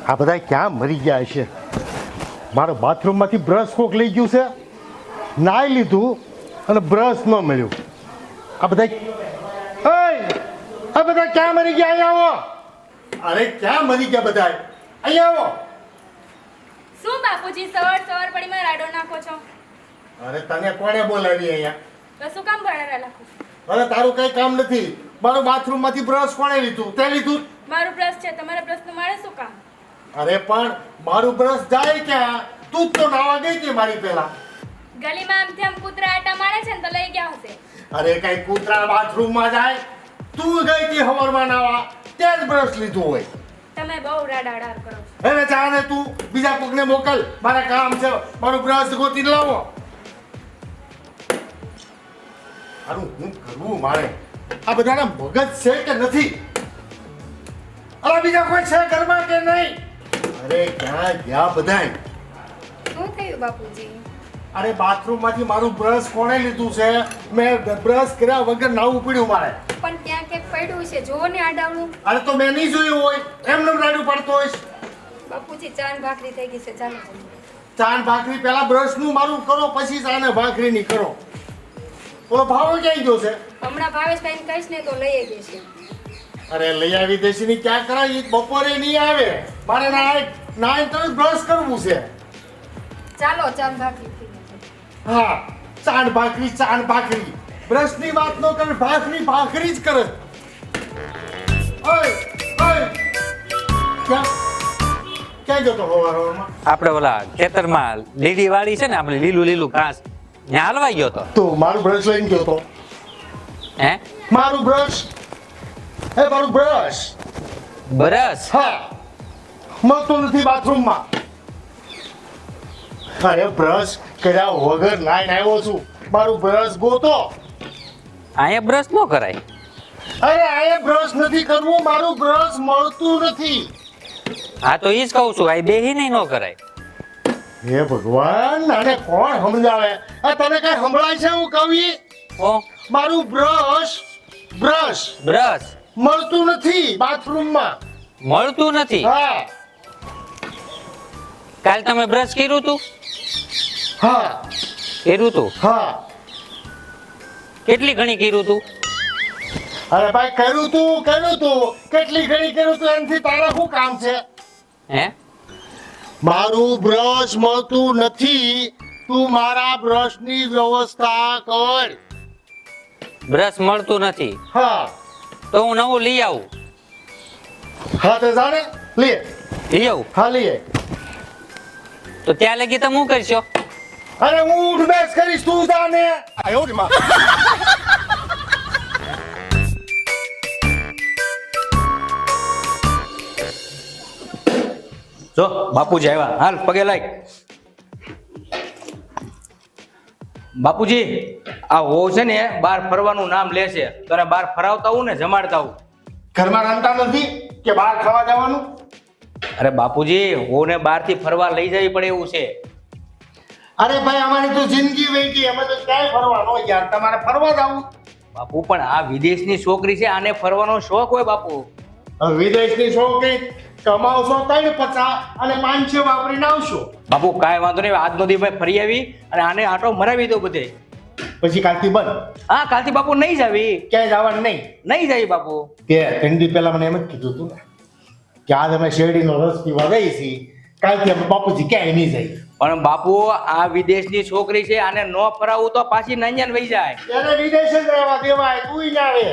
આ બધા ક્યાં મરી ગયા છે? મારો બાથરૂમમાંથી બ્રશ કોક લઈ ગયું છે, નાઈ લીધું અને બ્રશ ન મળ્યું. આ બધા આ બધા ક્યાં મરી ગયા? અહીંયા આવો. અરે ક્યાં મરી ગયા બધા? અહીંયા આવો. શું બાપુજી સવાર પડીમાં રાડો નાખો છો? અરે તને કોણે બોલાવી અહીંયા? તો શું કામ ભણારા નાખો છો? અરે તારું કઈ કામ નથી. મારો બાથરૂમમાંથી બ્રશ કોણે લીધું? તે લીધું? મારું બ્રશ છે, તમારા બ્રશનું મારે શું કામ? અરે પણ મારું બ્રશ જાય ક્યાં? તું જ તો નાવા ગઈ હતી મારી પહેલા. ગલીમાં આમથી આમ કૂતરા આટા મારે છે ને તો લઈ ગયા હશે. અરે કઈ કૂતરા બાથરૂમમાં જાય? તું ગઈ હતી હવારમાં નાવા, તે જ બ્રશ લીધું હોય. તમે બહુ રાડાડાર કરો છો. હવે જા ને તું બીજા કોકને મોકલ, મારા કામ છે. મારું બ્રશ ગોતી લાવો. આનું હું કરવું મારે? આ બધાના મગજ છે કે નથી? અરે બીજા કોઈ છે ઘરમાં કે નહીં? અરે ક્યાં ગયા બધાય? શું થયું બાપુજી? અરે બાથરૂમમાંથી મારું બ્રશ કોણે લીધું છે? મેં બ્રશ કર્યા વગર નાવું પડ્યું મારે. પણ ત્યાં ક્યાંક પડ્યું છે, જોવો ને આડાવણું. અરે તો મેં નહીં જોયું હોય, એમને રાડું પડતો હોઈશ. બાપુજી ચાન ભાખરી થઈ ગઈ છે, ચાલો જઈએ. ચાન ભાખરી પહેલા બ્રશનું મારું કરો, પછી ચાને ભાખરીની કરો. ઓલો ભાવ ક્યાંય ગયો છે? હમણાં ભાવેશભાઈને કહીશ ને તો લઈ જશે. અરે લઈ આવી દેશે ની ક્યાં કરાય? બપોરે નહીં આવે. મારે નાઈ તો બ્રશ કરવું છે. ચાલો ચાન ભાખરી થઈ ગઈ છે. હા, ચાન ભાખરી. બ્રશની વાત ન કરે, ભાખરી જ કરે. ઓય ક્યાં જતો હવારમાં? આપણે ઓલા ખેતરમાં લીલી વાડી છે ને, આપણે લીલું ઘાસ ત્યાં હલવાઈ ગયો તો. તો મારું બ્રશ લઈને ગયો તો. હે મારું બ્રશ બરસ હા, મળતું નથી બાથરૂમમાં. અરે બ્રશ કર્યા વગર નાઈને આવ્યો છું. મારું બ્રશ ગોતો. અહીંયા બ્રશ ન કરાય. અરે આ બ્રશ નથી કરવું, મારું બ્રશ મળતું નથી. હા તો ઈ જ કહું છું, આ બેહીને ન કરાય. હે ભગવાન, આને કોણ સમજાવે? આ તને કઈ સંભળાય છે હું કવિ? ઓ મારું બ્રશ મળતું નથી બાથરૂમમાં. મળતું નથી? હા કાલ તમે બ્રશ કર્યું તું? હા હા. કેટલી ઘણી કર્યું તું? અરે ભાઈ કર્યું તું કેટલી ઘણી કર્યું તું, એનાથી તારા શું કામ છે? હે મારું બ્રશ મળતું નથી. તું મારા બ્રશની વ્યવસ્થા કર. બ્રશ મળતું નથી હા તો હું નવું લઈ આવું. હા તો જાણે લે. લઈ આવું? હા લઈએ. તો ત્યાં લગી તમે શું કરશો? અરે હું ઉઠ બેસ કરીશ, તું જાને. આયો રે માં. જો બાપુજી આવ્યા, હાલ પગે લાગ. બાપુજી આ હો છે ને બહાર ફરવાનું નામ લે છે, તને બહાર ફરાવતા હું ને જમાડતા હું. ઘરમાં રાંધતા નથી કે બહાર ખાવા જવાનું? અરે બાપુજી હોને બહારથી ફરવા લઈ જવી પડે એવું છે. અરે ભાઈ અમારી તો જિંદગી વહી ગઈ, અમે તો ક્યાંય ફરવા ન યાર. તમારે ફરવા જવું? બાપુ પણ આ વિદેશની છોકરી છે, આને ફરવાનો શોખ હોય બાપુ. હવે વિદેશની છોકરી કમાવશો 350 અને 500 વાપરીને આવશો. બાપુ કાંઈ વાંધો નહીં, આજનો દી ભાઈ ફરી આવી અને આને આટો મરાવી દો બધે. પછી કાલથી બંધ? હા કાલથી બાપુ નહીં જાવી. ક્યાંય જવાનું નહીં જાય બાપુ. કે 3 દી પહેલા મને એમ જ કીધું હતું ને કે આજ અમે શેરડીનો રસ પીવા જઈએ છીએ, કાલથી અમે બાપુજી ક્યાંય નહીં જઈએ. પણ બાપુ આ વિદેશની છોકરી છે, આને ન ફરાવું તો પાછી નાન્યાન વહી જાય. એને વિદેશ જ રહેવા દેવાય, તું ના આવે.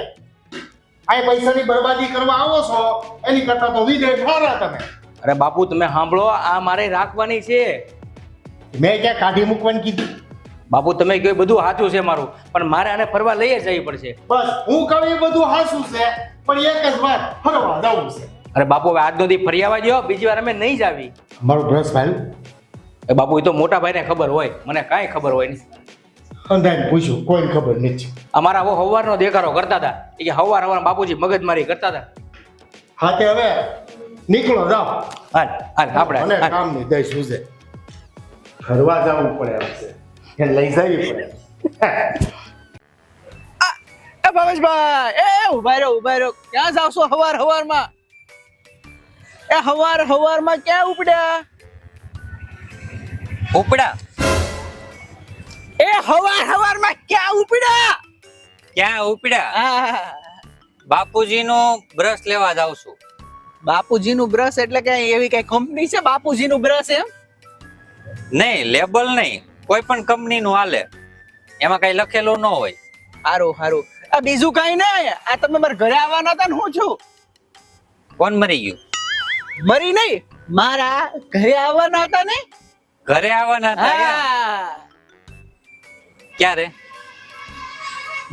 આ પૈસાની બરબાદી કરવા આવો છો એની કરતા તો વિદેશ સારા તમે. અરે બાપુ તમે સાંભળો, આ મારે રાખવાની છે. મેં ક્યાં કાઢી મૂકવાની કીધું? બાપુ તમે કહ્યું બધું સાચું છે મારું, પણ મારે આને ફરવા લઈ જ જવી પડશે. બસ હું કહું એ બધું સાચું છે, પણ એક જ વાત, ફરવા જવું છે. અરે બાપુ હવે આજનો દી ફરી આવવા દો, બીજી વાર અમે નહીં જાવી. મારું બ્રશ ભાઈ. બાપુ એ તો મોટા ભાઈને ખબર હોય, મને કાંઈ ખબર હોય નહીં. અંધાઈને પૂછ્યું, કોઈને ખબર નથી. અમારા વો હવારનો દેખાડો કરતા હતા એ કે હવાર બાપુજી મગજમારી કરતા હતા. હા તે હવે નીકળો જાઓ. હાલ હાલ આપણે મને હાલ. કામ નહીં દઈ સુજે. ફરવા જવું પડે આવશે. એને લઈ જવી પડે. એ ભાવેશભાઈ એ ઉભા રહ્યો ક્યાં જાવ છો હવારમાં એ હવારમાં ક્યાં ઉપડ્યા ઉપડા એ હવારમાં ક્યાં ઉપડ્યા ક્યાં ઉપડ્યા? આ, બાપુજીનું બ્રશ લેવા જાઉં છું. બાપુજીનું બ્રશ એટલે કે એવી કઈ કંપની છે બાપુજીનું બ્રશ એમ નહીં, લેબલ નહીં, કોઈ પણ કંપનીનું હાલે, એમાં કઈ લખેલું ન હોય. હારું આ બીજું કઈ નહીં આ તમે મારા ઘરે આવવાના હતા ને હું છું કોણ મરી ગયું? મરી નહીં મારા ઘરે આવવાના હતા ને ઘરે આવવાના હતા એમ? હા ક્યારે?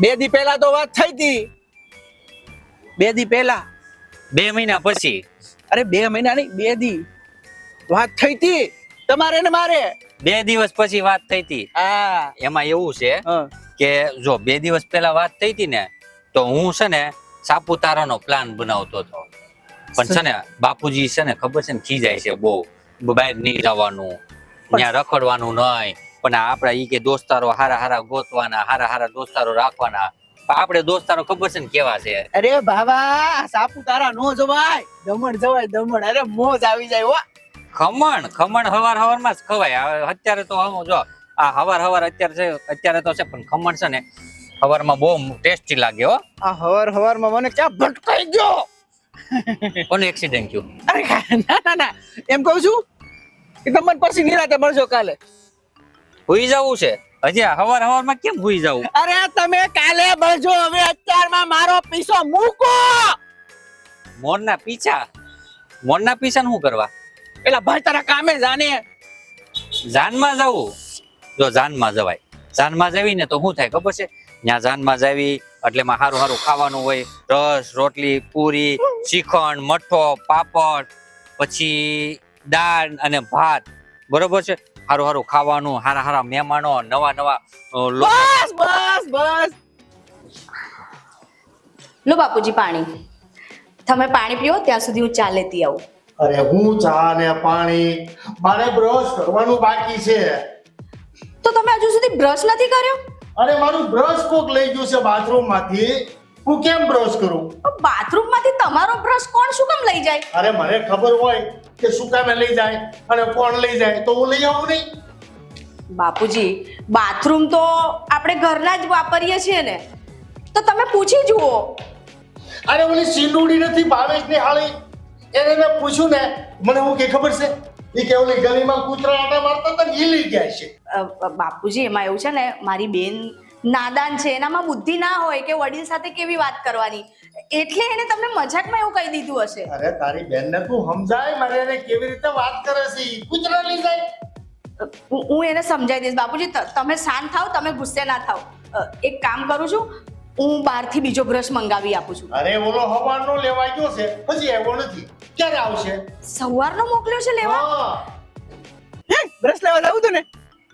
2 દી પહેલા તો વાત થઈ હતી 2 દી પહેલા 2 મહિના પછી? અરે 2 મહિના નહીં 2 દી વાત થઈ હતી તમારે ને મારે 2 દિવસ પછી વાત થઈ હતી. હા એમાં એવું છે હા કે જો 2 દિવસ પહેલા વાત થઈ હતી ને, તો હું છે ને સાપુતારાનો પ્લાન બનાવતો હતો, પણ છે ને બાપુજી છે ને ખબર છે ને ખીજાય છે બહુ, બહાર નહીં જવાનું, ત્યાં રખડવાનું નહીં, પણ આપડા ઈ કે દોસ્તારો હારા ગોતવાના, હારા દોસ્તારો રાખવાના. પણ આપણે દોસ્તારો ખબર છે ને કેવા છે. અરે બાબા સાપુતારા નો જવાય દમણ અરે મોજ આવી જાય હો ખમણ હવારમાં જ ખવાય. હવે અત્યારે તો હું જો આ હવાર અત્યારે તો છે, પણ ખમણ છે ને હવારમાં બહુ ટેસ્ટી લાગે હો. આ હવારમાં મને ક્યાં ભટકાઈ ગયો કોનું એક્સિડન્ટ થયું? અરે ના એમ કહું છું કે તમને પછી નિરાતે મળજો કાલે હુઈ જવું છે હજી? હવારમાં કેમ હુઈ જવું? અરે તમે કાલે મળજો હવે અત્યારમાં મારો પીછો મૂકો મોરના પીછા શું કરવા? પેલા ભાઈ તારા કામે જાને જાનમાં જવું? જો જાનમાં જવાય, જાનમાં જવી ને તો શું થાય ખબર છે? ત્યાં જાનમાં જાવી એટલે એમાં સારું ખાવાનું હોય, રસ રોટલી પૂરી શ્રીખંડ મઠો પાપડ પછી દાળ અને ભાત, બરોબર છે? સારું ખાવાનું, હારા મહેમાનો, નવા લોકો. બસ લો બાપુજી પાણી. તમે પાણી પીઓ ત્યાં સુધી હું ચા લેતી આવું. અરે હું ચા ને પાણી, મારે બ્રશ કરવાનું બાકી છે. તો તમે હજુ સુધી બ્રશ નથી કર્યો? અરે મારું બ્રશ કોક લઈ ગયું છે બાથરૂમ માંથી. હું કેમ બ્રશ કરું? બાથરૂમ માંથી તમારો બ્રશ કોણ શું કામ લઈ જાય? અરે મને ખબર હોય કે શું કામે લઈ જાય અને કોણ લઈ જાય તો હું લઈ આવું નહીં. બાપુજી બાથરૂમ તો આપણે ઘરના જ વાપરીએ છીએ ને, તો તમે પૂછી જુઓ. અરે ઓલી સિંદૂડી નથી ભાવેશ ની હાળી, એને મેં પૂછ્યું ને, મને હું કે ખબર છે એ કે ઓલી ગલીમાં કૂતરા આટા મારતા હતા ને ઈ લઈ ગયા છે. બાપુજી એમાં એવું છે ને, મારી બેન નાદાન છે, એનામાં બુદ્ધિ ના હોય કે વડીલ સાથે કેવી વાત કરવાની, એટલે એને તમને મજાકમાં એવું કહી દીધું હશે. અરે તારી બેનને તું સમજાય મને, એને કેવી રીતે વાત કરે છે, ઈ કૂતરા લઈ જાય. હું એને સમજાવી દઈશ. બાપુજી તમે શાંત થાવ, તમે ગુસ્સે ના થાવ. એક કામ કરું છું, હું બહારથી બીજો બ્રશ મંગાવી આપું છું. અરે ઓલો હવારનો લેવાઈ ગયો છે, પછી આવ્યો નથી. ક્યારે આવશે? સવારનો મોકલ્યો છે લેવા? હા. બ્રશ લેવા જાવું તું ને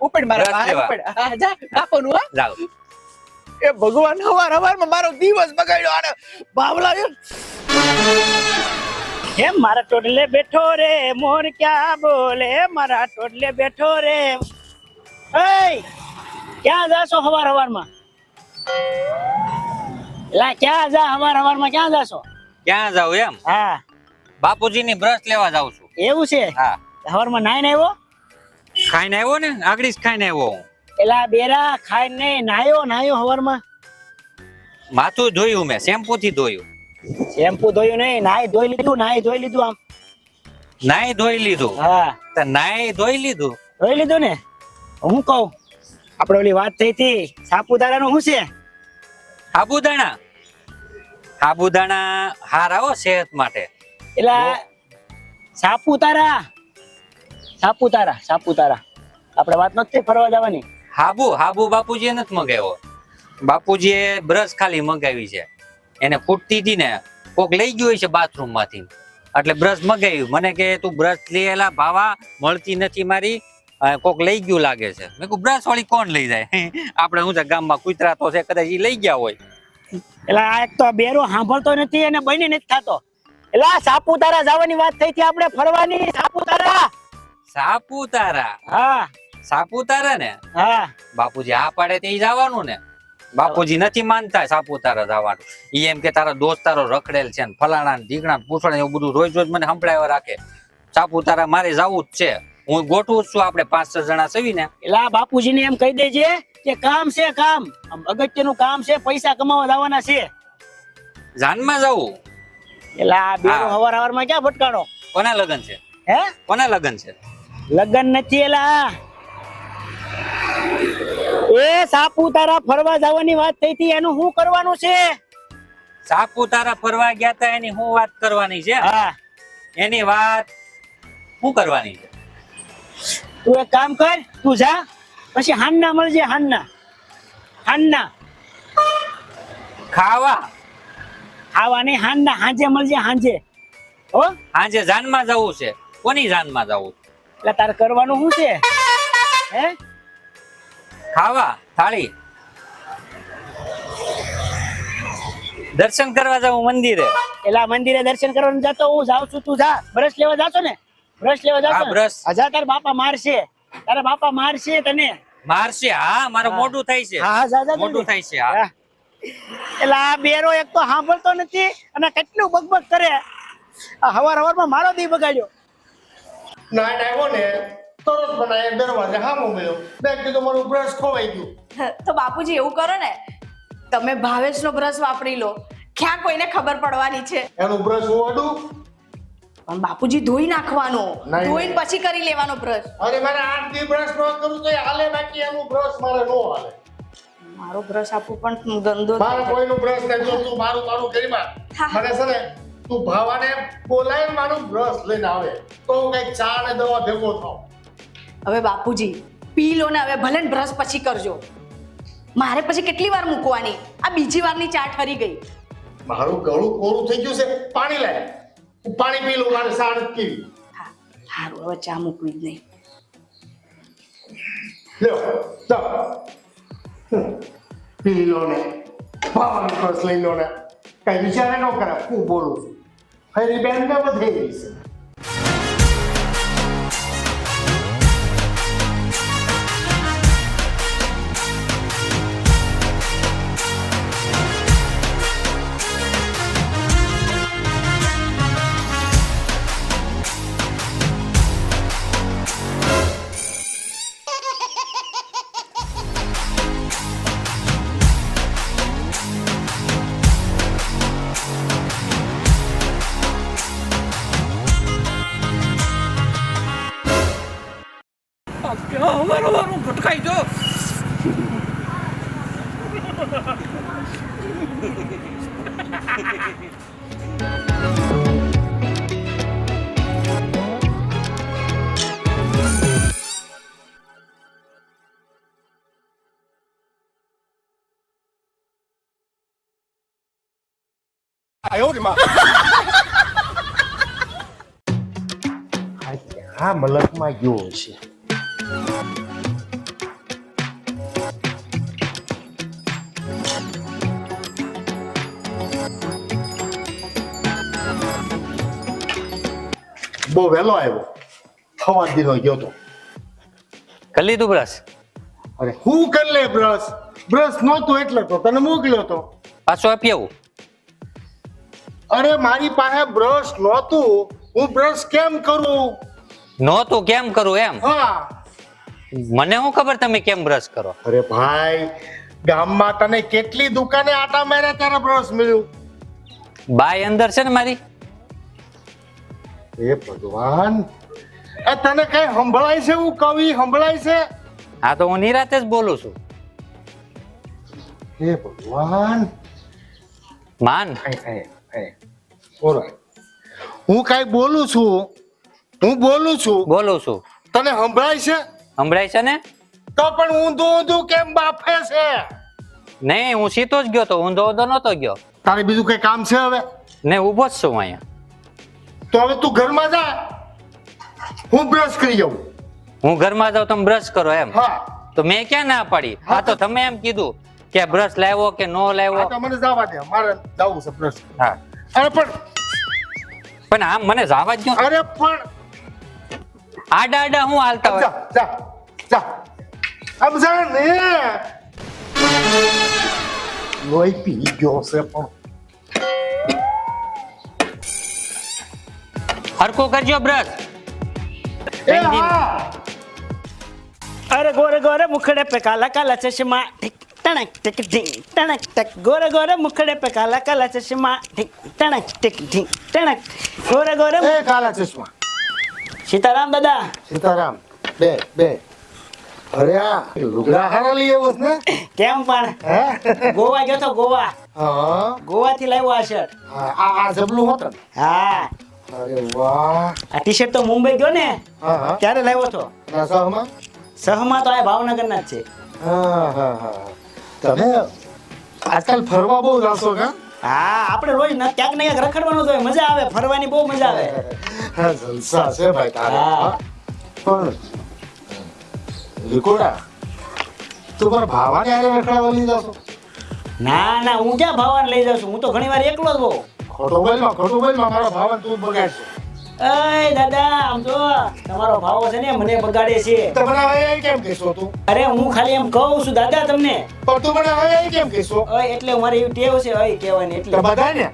ઉપડ મારા બ્રશ લેવા. ઉપડ હા જા આપવાનું હા જાઓ. એ ભગવાન હવારમાં મારો દિવસ બગાડ્યો આને બાવલા એમ મારા ટોડલે બેઠો રે મોર ક્યાં બોલે મારા ટોડલે બેઠો રે એય ક્યાં જાશો હવારમાં લા ક્યાં જા હવારમાં ક્યાં જાશો? ક્યાં જાવ એમ? હા બાપુજીની બ્રશ લેવા જાઉં છું. એવું છે? હા. હવારમાં નાઈને આવ્યો? ખાઈને આવ્યો ને, આગળ જ ખાઈને આવ્યો હું. એલા બેરા ખાઈને નાયો હવારમાં? માથું ધોયું મેં, શેમ્પુ થી ધોયું. શેમ્પુ ધોયું નહીં, નાઈ ધોઈ લીધું આમ. નાઈ ધોઈ લીધું? હા તો નાઈ ધોઈ લીધું. ધોઈ લીધું ને. હું કહું આપણે ઓલી વાત થઈ હતી સાપુતારાનું શું છે? સાબુદાણા હારા હો સેહત માટે. એલા સાપુતારા આપણે વાત નથી ફરવા જવાની. હાબુ બાપુજીએ નથી મગાવ્યો. બાપુજીએ બ્રશ ખાલી મગાવી છે. એને ફૂટતી હતી ને, કોક લઈ ગયું હોય છે બાથરૂમ માંથી, એટલે બ્રશ મગાવ્યું. મને કે તું બ્રશ લેલા ભાવા, મળતી નથી મારી, કોક લઈ ગયું લાગે છે. મેં કીધું બ્રશ વાળી કોણ લઈ જાય? આપણે શું છે ગામમાં કૂતરા તો છે, કદાચ ઈ લઈ ગયા હોય. એટલે આ એક તો બેરો સાંભળતો નથી અને બની નથી થતો. એટલે આ સાપુતારા જવાની વાત થઈ હતી આપણે ફરવાની. સાપુતારા. સાપુતારા? હા સાપુતારા ને હા બાપુજી આ પાડે તે જવાનું ને. બાપુજી નથી માનતા સાપુતારા જવાનું. ઈ એમ કે તારા દોસ્તારો રખડેલ છે ને ફલાણા ને ઢીકણા ને પૂછડા એવું બધું રોજ રોજ મને સંભળાવ્યા રાખે. સાપુતારા મારે જવું જ છે. હું ગોઠવું જ છું, આપણે 5-6 જણા સવી ને. એટલે આ બાપુજીને એમ કહી દેજે કે કામ છે કામ, આમ અગત્યનું કામ છે, પૈસા કમાવા જવાના છે. જાનમાં જવું? એટલે આ બેરો હા. હવારમાં ક્યાં ભટકાણો? કોના લગન છે? હે કોના લગન છે? લગન નથી. એલા એ સાપુતારા ફરવા જવાની વાત થઈ હતી, એનું શું કરવાનું છે? સાપુતારા ફરવા ગયા તા એની શું વાત કરવાની છે? હા એની વાત શું કરવાની છે? તું એક કામ કર, તું જા, પછી હાનના મળજે. હાનના ખાવા? ખાવા નહીં, હાનના હાંજે મળજે. હાંજે હો. આજે જાનમાં જવું છે. કોની જાનમાં જવું? એટલે તારે કરવાનું શું છે? હે ખાવા થાળી? દર્શન કરવા જવું મંદિરે? એલા મંદિરે દર્શન કરવાનું જતો હું જાઉં છું, તું જા. બ્રશ લેવા જાશો ને? બ્રશ લેવા જાશો હા, ને? બ્રશ. જા, તારા બાપા મારશે. તારા બાપા મારશે તને. મારશે? હા, મારું મોઢું થાય છે. હા જા જા મોઢું જલ્દી. થાય છે. હા. એટલે આ બેરો એક તો સાંભળતો નથી અને કેટલું બકબક કરે. આ હવારમાં મારો દી બગાડ્યો. નાઈટ આવ્યો ને તરત બનાય દરવાજે હામો મળ્યો. મેં કીધું મારું બ્રશ ખોવાઈ ગયું. તો બાપુજી એવું કરો ને, તમે ભાવેશનો બ્રશ વાપરી લો. ક્યાં કોઈને ખબર પડવાની છે? એનું બ્રશ હું અડું? પણ બાપુજી ધોઈ નાખવાનો, નહીં. ધોઈને પછી કરી લેવાનો બ્રશ. અરે મારે 8 દી બ્રશ ન કરું તો હાલે, બાકી એનું બ્રશ મારે ન હાલે. મારો બ્રશ આપું પણ ગંદો મારે થઈ જાય. કોઈનું બ્રશ નથી જોતું. મારું તારું કરીમાં હા. મને છે ને તું ભાવાને બોલાય મારું બ્રશ લઈને આવે તો હું કઈક ચા ને દવા ભેગો થાવ. હવે બાપુજી પી લો ને, હવે ભલે બ્રશ પછી કરજો. મારે પછી કેટલી વાર મૂકવાની? આ બીજી વારની ચા ઠરી ગઈ. મારું ગળું કોરું થઈ ગયું છે. પાણી લાય, હું પાણી પી લઉં. મારે ચા નથી પીવી. હા સારું, હવે ચા મૂકવી જ નહીં. લ્યો ચાલ પી લો ને, ભાવાનું બ્રશ લઈ લો ને. કઈ વિચારે ન કરે. હું બોલું છું ફરી બેન ને વધે ગઈ છે. ભટકાઈ જો. આયો રે માં. આ મલકમાં ગયો છે. બહુ વહેલો આવ્યો. 6 દીનો ગયો તો. કરી લીધું બ્રશ? અરે હું કરી લે બ્રશ. બ્રશ નહોતું એટલે તો તને મોકલ્યો તો. પાછું આપી આવું? અરે મારી પાસે બ્રશ નહોતું, હું બ્રશ કેમ કરું? નહોતું કેમ કરું એમ? હા. મને શું ખબર તમે કેમ બ્રશ કરો? અરે ભાઈ, ગામમાં તને કેટલી દુકાને આટા માર્યા ત્યારે બ્રશ મળ્યું. બાય અંદર છે ને મારી. એ ભગવાન, એ તને કઈ સંભળાય છે? હું કવિ સંભળાય છે? હા તો હું નિરાતે જ બોલું છું. હે ભગવાન. માન. હું કઈ બોલું છું, બોલું છું. તને સંભળાય છે? સંભળાય છે ને? તો પણ ઊંધું ઊંધું કેમ બાફે છે? નહીં, હું સીધો જ ગયો તો, ઊંધો ઊંધો નતો ગયો. તારે બીજું કઈ કામ છે હવે? ને ઊભો જ છું અહીંયા. તો હવે તું ઘરમાં જા, હું બ્રશ કરી જાઉં. હું ઘરમાં જાઉં તમે બ્રશ કરો એમ હા તો મેં ક્યાં ના પાડી હા, આ તો તમે એમ કીધું કે બ્રશ લાવ્યો કે નો આ લાવ્યો તો મને જવા દે, મારે જવું છે પ્રશ્ન. હા અરે પણ પણ આમ મને જવા જ દો અરે પણ આડા આડા હું હાલતા હોય જા જા જા આમ જા ને લોહી પી ગયો છે પણ હરકો કરજો બ્રશ એ હા अरे गोरे गोरे मुखड़े पे काला काला चश्मा टिक टनक टिक टिक टनक टक गोरे गोरे मुखड़े पे काला काला चश्मा टिक टनक टिक टिक टनक गोरे गोरे એ કાલા ચશ્મા सीताराम दादा સીતારામ બે બે અરે આ લુગડા હારા લઈ આવ્યો છે ને કેમ પણ હે ગોવા ગયો તો ગોવા હા ગોવાથી લાવ્યો આ શર્ટ આ જબલું હોત ને હા અરે વાહ આ ટી શર્ટ તો મુંબઈ ગયો ને હા હા ત્યારે લાવ્યો તો ના સહમાં સહમાં તો આ ભાવનગરના જ છે હા હા હા તમે આજકાલ ફરવા બહુ જાશો કા હા આપણે રોજ ન ક્યાંક ને ક્યાંક રખડવાનું તો હોય, મજા આવે ફરવાની બહુ મજા આવે હા જલસા છે ભાઈ તારે હા. હા. પણ વિકોડા તું મારા ભાવાને આને રખડાવવા લઈ જાશો ના ના હું ક્યાં ભાવાને લઈ જાઉં છું, હું તો ઘણી વાર એકલો જ હોઉં. ખોટો બોલમાં મારા ભાવાને તું બગાડશે અય દાદા આમ જો તમારો ભાવ છે ને મને બગાડે છે. તમને હવે એ કેમ કહેશો તું અરે હું ખાલી એમ કહું છું દાદા તમને. પણ તું મને હવે એ કેમ કહેશો અય એટલે મારી એવી ટેવ છે અય કહેવાની એટલે. તો બધા ને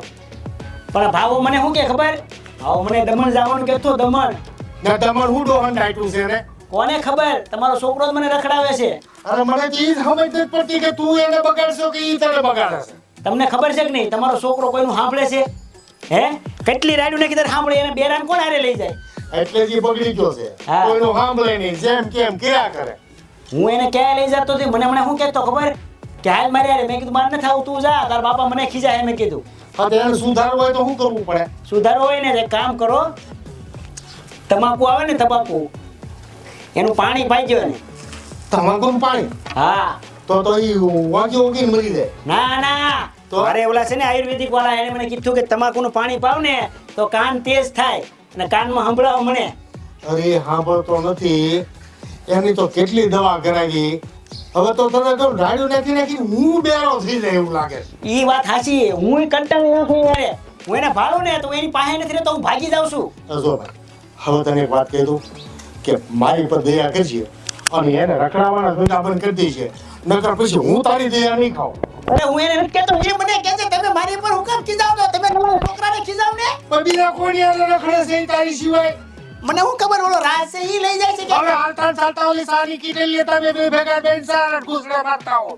પણ ભાવો મને શું કે ખબર? ભાવો મને દમણ જવાનું કહેતો દમણ. ના તમાર હું ડોહન ડાયટું છે ને કોને ખબર તમારો છોકરો જ મને રખડાવે છે. અરે મને તો ઈ જ સમજ નથી પડતી કે તું એને બગાડશો કે ઈ તને બગાડે છે તમને ખબર છે કે નહીં તમારો છોકરો કોઈનું સાંભળે છે? હે કેટલી રાડ્યું નાખી તારે સાંભળે એને બેરાન કોણ હારે લઈ જાય? એટલે જ ઈ બગડી ગયો છે હા. કોઈનું સાંભળે નહીં જેમ કેમ કર્યા કરે હું એને ક્યાં લઈ જતો હતી મને શું કહેતો ખબર કે હાલ મારે હારે. મેં કીધું મારે નથી આવું તું જા તારા બાપા મને ખીજાય મેં કીધું. હા તો એને સુધારવું હોય તો શું કરવું પડે સુધારો હોય ને એક કામ કરો તમાકુ આવે ને તમાકુ એનું પાણી પાઈ ને. તમાકુનું પાણી હા તો ઈ વાંકી ઉગીને મરી જાય ના ના તો? અરે ઓલા છે ને આયુર્વેદિક વાળા એને મને કીધું કે તમાકુનું પાણી પાવ ને તો કાન તેજ થાય અને કાનમાં સંભળાવ મને. અરે સાંભળતો નથી એની તો કેટલી દવા કરાવી હવે તો તને તો રાડ્યું નાખી નાખી હું બેરો થઈ જાય એવું લાગે છે ઈ વાત સાચી હું કંટાળી નાખું યાર. હું એને ભાળું ને તો એની પાસે નથી રહેતો હું ભાગી જાઉં છું. તો જો ભાઈ હવે તને એક વાત કહી દઉં કે મારી પર દયા કરજે અને એને રખડાવવાના ધંધા બંધ કરી દેજે નકર પછી હું તારી દયા નહીં ખાઉં અરે હું એને નથી કહેતો એ મને કહે છે તમે મારી પર હુકમ ખીજાવ છો તમે તમારા છોકરાને ખીજાવ ને. પણ બીજા કોની હારે રખડે છે ઈ તારી સિવાય મને હું ખબર ઓલો રાજ છે ઈ લઈ જાય છે કે હવે હાલતા ચાલતા ઓલી સારી કીધેલી લેતા બે ભેગા બેન સારા ઘૂસડા મારતા હો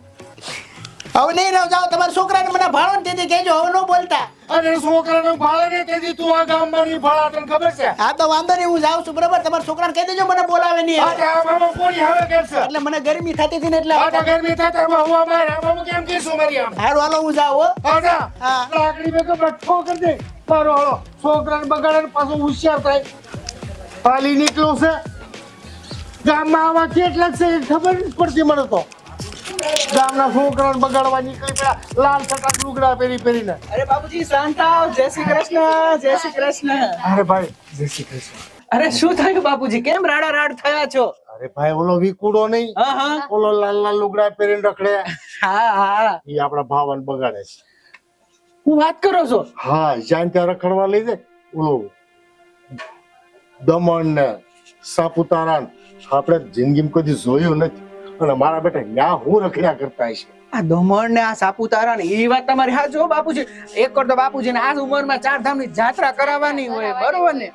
હવે નહીં રહો જાઓ તમારા છોકરાને મને ભાળો ને તેથી કહેજો હવે ન બોલતા. અને છોકરાને ભાળે ને તેથી તું આ ગામમાં નહીં ભાળા તને ખબર છે હા તો વાંધો નહીં હું જાઉં છું બરાબર તમારા છોકરાને કહી દેજો મને બોલાવે નહીં આ હવે. ગામમાં કોની હવે કરશે એટલે મને ગરમી થતી હતી ને એટલે આ તો ગરમી થાય તેમાં હું અમારે આમાં કેમ કહીશું મારી આમ હારું હાલો હું જાઉં હો. આજા હા. લાકડી ભેગો બઠ્ઠો કરી દે મારો હાલો છોકરાને બગાડે ને પાછો હોશિયાર થાય પાલી નીકળ્યું છે ગામમાં આવા કેટલા છે એ ખબર નથી પડતી મને તો ગામના છોકરાને બગાડવા નીકળી પડ્યા લાલ સટાક લુગડા પહેરીને અરે બાપુજી શાંત આવ. જય શ્રી કૃષ્ણ જય શ્રી કૃષ્ણ. અરે ભાઈ જય શ્રી કૃષ્ણ અરે શું થયું બાપુજી કેમ રાડા રાડ થયા છો? અરે ભાઈ ઓલો વિકુડો નહીં હા હા ઓલો લાલ લાલ લુગડા પહેરીને રખડે હા હા એ આપણા ભાવન બગાડે છે હું વાત કરો છો? હા જ્યાં ત્યાં રખડવા લઈ જાય ઓલો દમણ ને સાપુતારા ને આપણે જિંદગીમાં કદી જોયું નથી અને મારા બેટા ન્યા હું રખડ્યા કરતા છે આ દમણ ને આ સાપુતારા ને એ વાત તમારી હા જો બાપુજી એક કરતો બાપુજી ને આ ઉંમરમાં ચારધામ ની જાત્રા કરાવવાની હોય બરોબર ને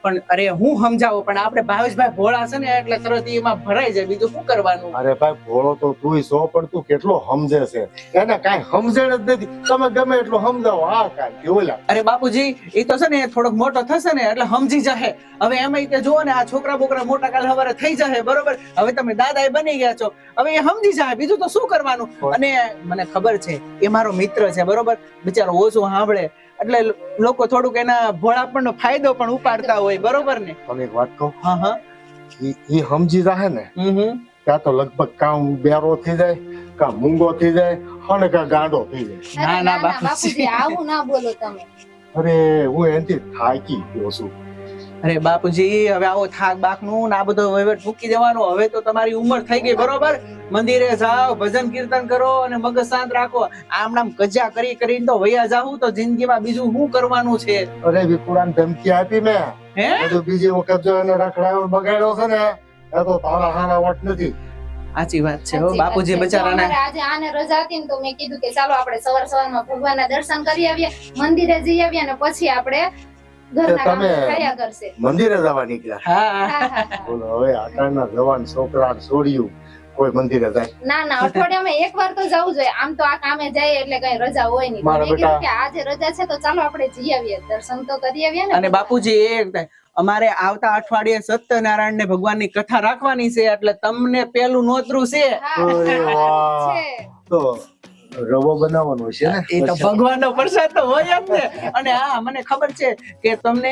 પણ અરે હું સમજાવું પણ આપણે ભાવેશભાઈ ભોળા છે ને એટલે તરત એમાં ભરાઈ જાય બીજું શું કરવાનું. અરે ભાઈ ભોળો તો તું સો પણ તું કેટલો સમજે છે એને કાંઈ સમજણ જ નથી તમે ગમે એટલું સમજાવો હા કાંઈ કેવલા અરે બાપુજી એ તો છે ને થોડોક મોટો થશે ને એટલે સમજી જશે. હવે એમાં તે જુઓ ને આ છોકરા બોકરા મોટા કાલ સવારે થઈ જશે બરોબર. હવે તમે દાદા બની ગયા છો હવે એ સમજી જાય બીજું તો શું કરવાનું. અને મને ખબર છે એ મારો મિત્ર છે બરોબર બિચારો ઓછું સાંભળે એટલે લોકો થોડુંક એના ભોળાપણનો ફાયદો પણ ઉપાડતા હોય બરોબર ને. તને એક વાત કહું હા હા ઈ સમજી જાહે ને ત્યાં તો લગભગ કામ બેરો થઈ જાય કા મૂંગો થઈ જાય અને કા ગાંડો થઈ જાય ના ના બાપુજી આવું ના બોલો તમે. અરે હું એનથી થાકી ગયો છું અરે બાપુજી હવે આવો થાક બાકનું ને આ બધો વહીવટ મૂકી દેવાનો. હવે તો તમારી ઉંમર થઈ ગઈ બરોબર. મંદિરે જાઓ, ભજન કીર્તન કરો અને મગજ શાંત રાખો. આમ કજ્જા કરીને તો વયા જાવું તો જિંદગીમાં બીજું શું કરવાનું છે? અરે વિકુરાન ધમકી આપી મેં. હે હજુ બીજી વખત જો એને રખડાયો બગાડ્યો છે ને એ તો તારા હારા વટ નથી. સાચી વાત છે હો સાચી બાપુજી વાત છે. જો બચારાને. અમારે આજે આને રજા હતી ને તો મેં કીધું કે ચાલો આપણે સવારમાં ભગવાનના દર્શન કરી આવીએ, મંદિરે જઈ આવીએ અને પછી આપણે ઘરના કામ તમે- કર્યા કરશે. મંદિરે જવા નીકળ્યા. હા હા, હા, હા. બોલો હવે આટાના જવાન છોકરા છોડ્યું કોઈ મંદિરે જાય. ના ના અઠવાડિયામાં એકવાર તો જવું જોઈએ. આમ તો આ કામે જાય એટલે કઈ રજા હોય નહીં. તો મારા મેં કીધું બેટા- કે આજે રજા છે તો ચાલો આપણે જઈ આવીએ, દર્શન તો કરી આવીએ ને. અને બાપુજી અમારે આવતા અઠવાડિયે સત્યનારાયણ ને ભગવાનની કથા રાખવાની છે એટલે તમને પેલું નોતરું છે. હા, અરે વાહ. છે. તો રવો બનાવવાનો છે ને. એ તો ભગવાનનો પ્રસાદ તો હોય જ ને. અને હા મને ખબર છે કે તમને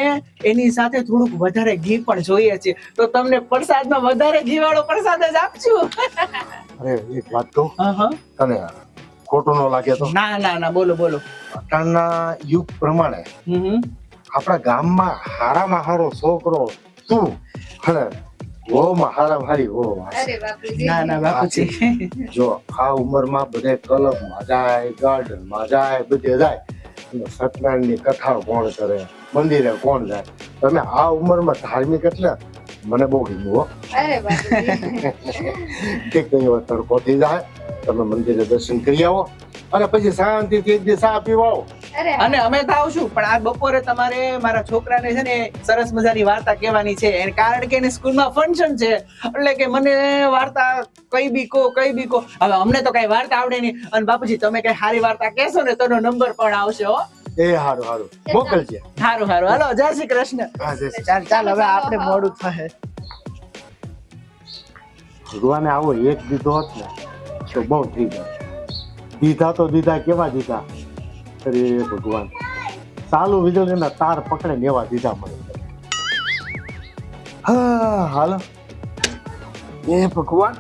એની સાથે થોડુંક વધારે ઘી પણ જોઈએ છે તો તમને પ્રસાદમાં વધારે ઘી વાળો પ્રસાદ જ આપશું. અરે એક વાત કહું હા. તને ખોટું ન લાગે તો ના બોલો બોલો. અત્યારના યુગ પ્રમાણે હમ. આપણા ગામમાં હારામાં હારો છોકરો તું અને વહુમાં હારામાં હારી વહુ હશે. અરે બાપુજી. ના બાપુજી. જો આ ઉંમરમાં બધે ક્લબમાં જાય, ગાર્ડનમાં જાય, બધે જાય અને સત્યનારાયણની કથા કોણ કરે, મંદિરે કોણ જાય? તમે આ ઉંમરમાં ધાર્મિક એટલે મને બહુ ગમ્યું હો. અરે બાપુજી. ઠીક નહીં હોય તડકો થઈ જાય, તમે મંદિરે દર્શન કરી આવો અને પછી શાંતિથી એક દિવસ આ પીવા આવો. અરે અને અમે તો આવશું પણ આજ બપોરે તમારે મારા છોકરાને છે ને સરસ મજાની વાર્તા કહેવાની છે. એને કારણ કે એને સ્કૂલમાં ફંક્શન છે એટલે કે મને વાર્તા કઈ બી કહો. હવે અમને તો કઈ વાર્તા આવડે નહીં અને બાપુજી તમે કઈ સારી વાર્તા કહેશો ને તો એનો નંબર પણ આવશે હો. એ હારું મોકલજે. સારું હાલો જય શ્રી કૃષ્ણ. હા, જય શ્રી ચાલ હવે આપણે મોડું થાય. ભગવાને આવો એક દીધો હોત ને તો બહુ થઈ જાય. દીધા તો દીધા, કેવા દીધા? અરે ભગવાન, ચાલુ વીજળીના તાર પકડે ને એવા દીધા મને. હા હાલો એ ભગવાન.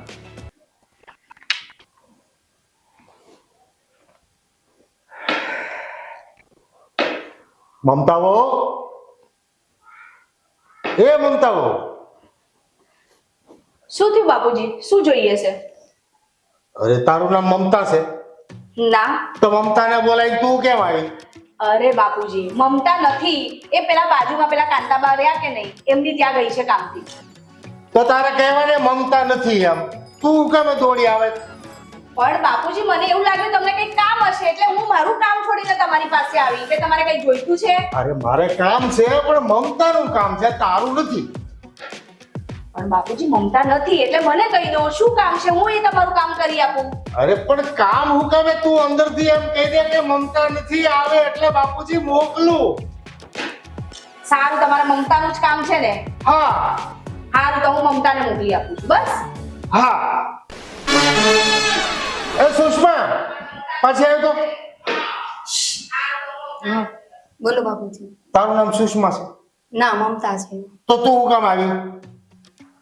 મમતાઓ, એ મમતાઓ, શું થયું બાપુજી? શું જોઈએ છે? અરે તારું નામ મમતા છે ના. તો મમતાને બોલાવી તું કેમ આવી? અરે બાપુજી, મમતા નથી. એ પેલા બાજુમાં પેલા કાંતાબા રહ્યા કે નહીં, એમની ત્યાં ગઈ છે કામથી. તો તારે કહેવાને મમતા નથી એમ, તું કેમ દોડી આવે? પણ બાપુજી મને એવું લાગ્યું તમને કંઈક કામ હશે એટલે હું મારું કામ છોડીને તમારી પાસે આવી કે તમારે કંઈ જોઈતું છે. અરે મારે કામ છે પણ મમતાનું કામ છે, તારું નથી. પણ બાપુજી મમતા નથી એટલે મને કહી દો શું કામ છે, હું એ તમારું કામ કરી આપું. અરે પણ કામ હું કામે? તું અંદરથી એમ કહી દે કે મમતા નથી આવે એટલે બાપુજી મોકલું. સારું, તમારા મમતાનું જ કામ છે ને? હા સારું, તો હું મમતાને મોકલી આપું છું. બસ. હા. એ સુષ્મા પાછી આવ્યો તો? બોલો બાપુજી. તારું નામ સુષ્મા છે? ના મમતા છે. તો તું હું કામ આવી?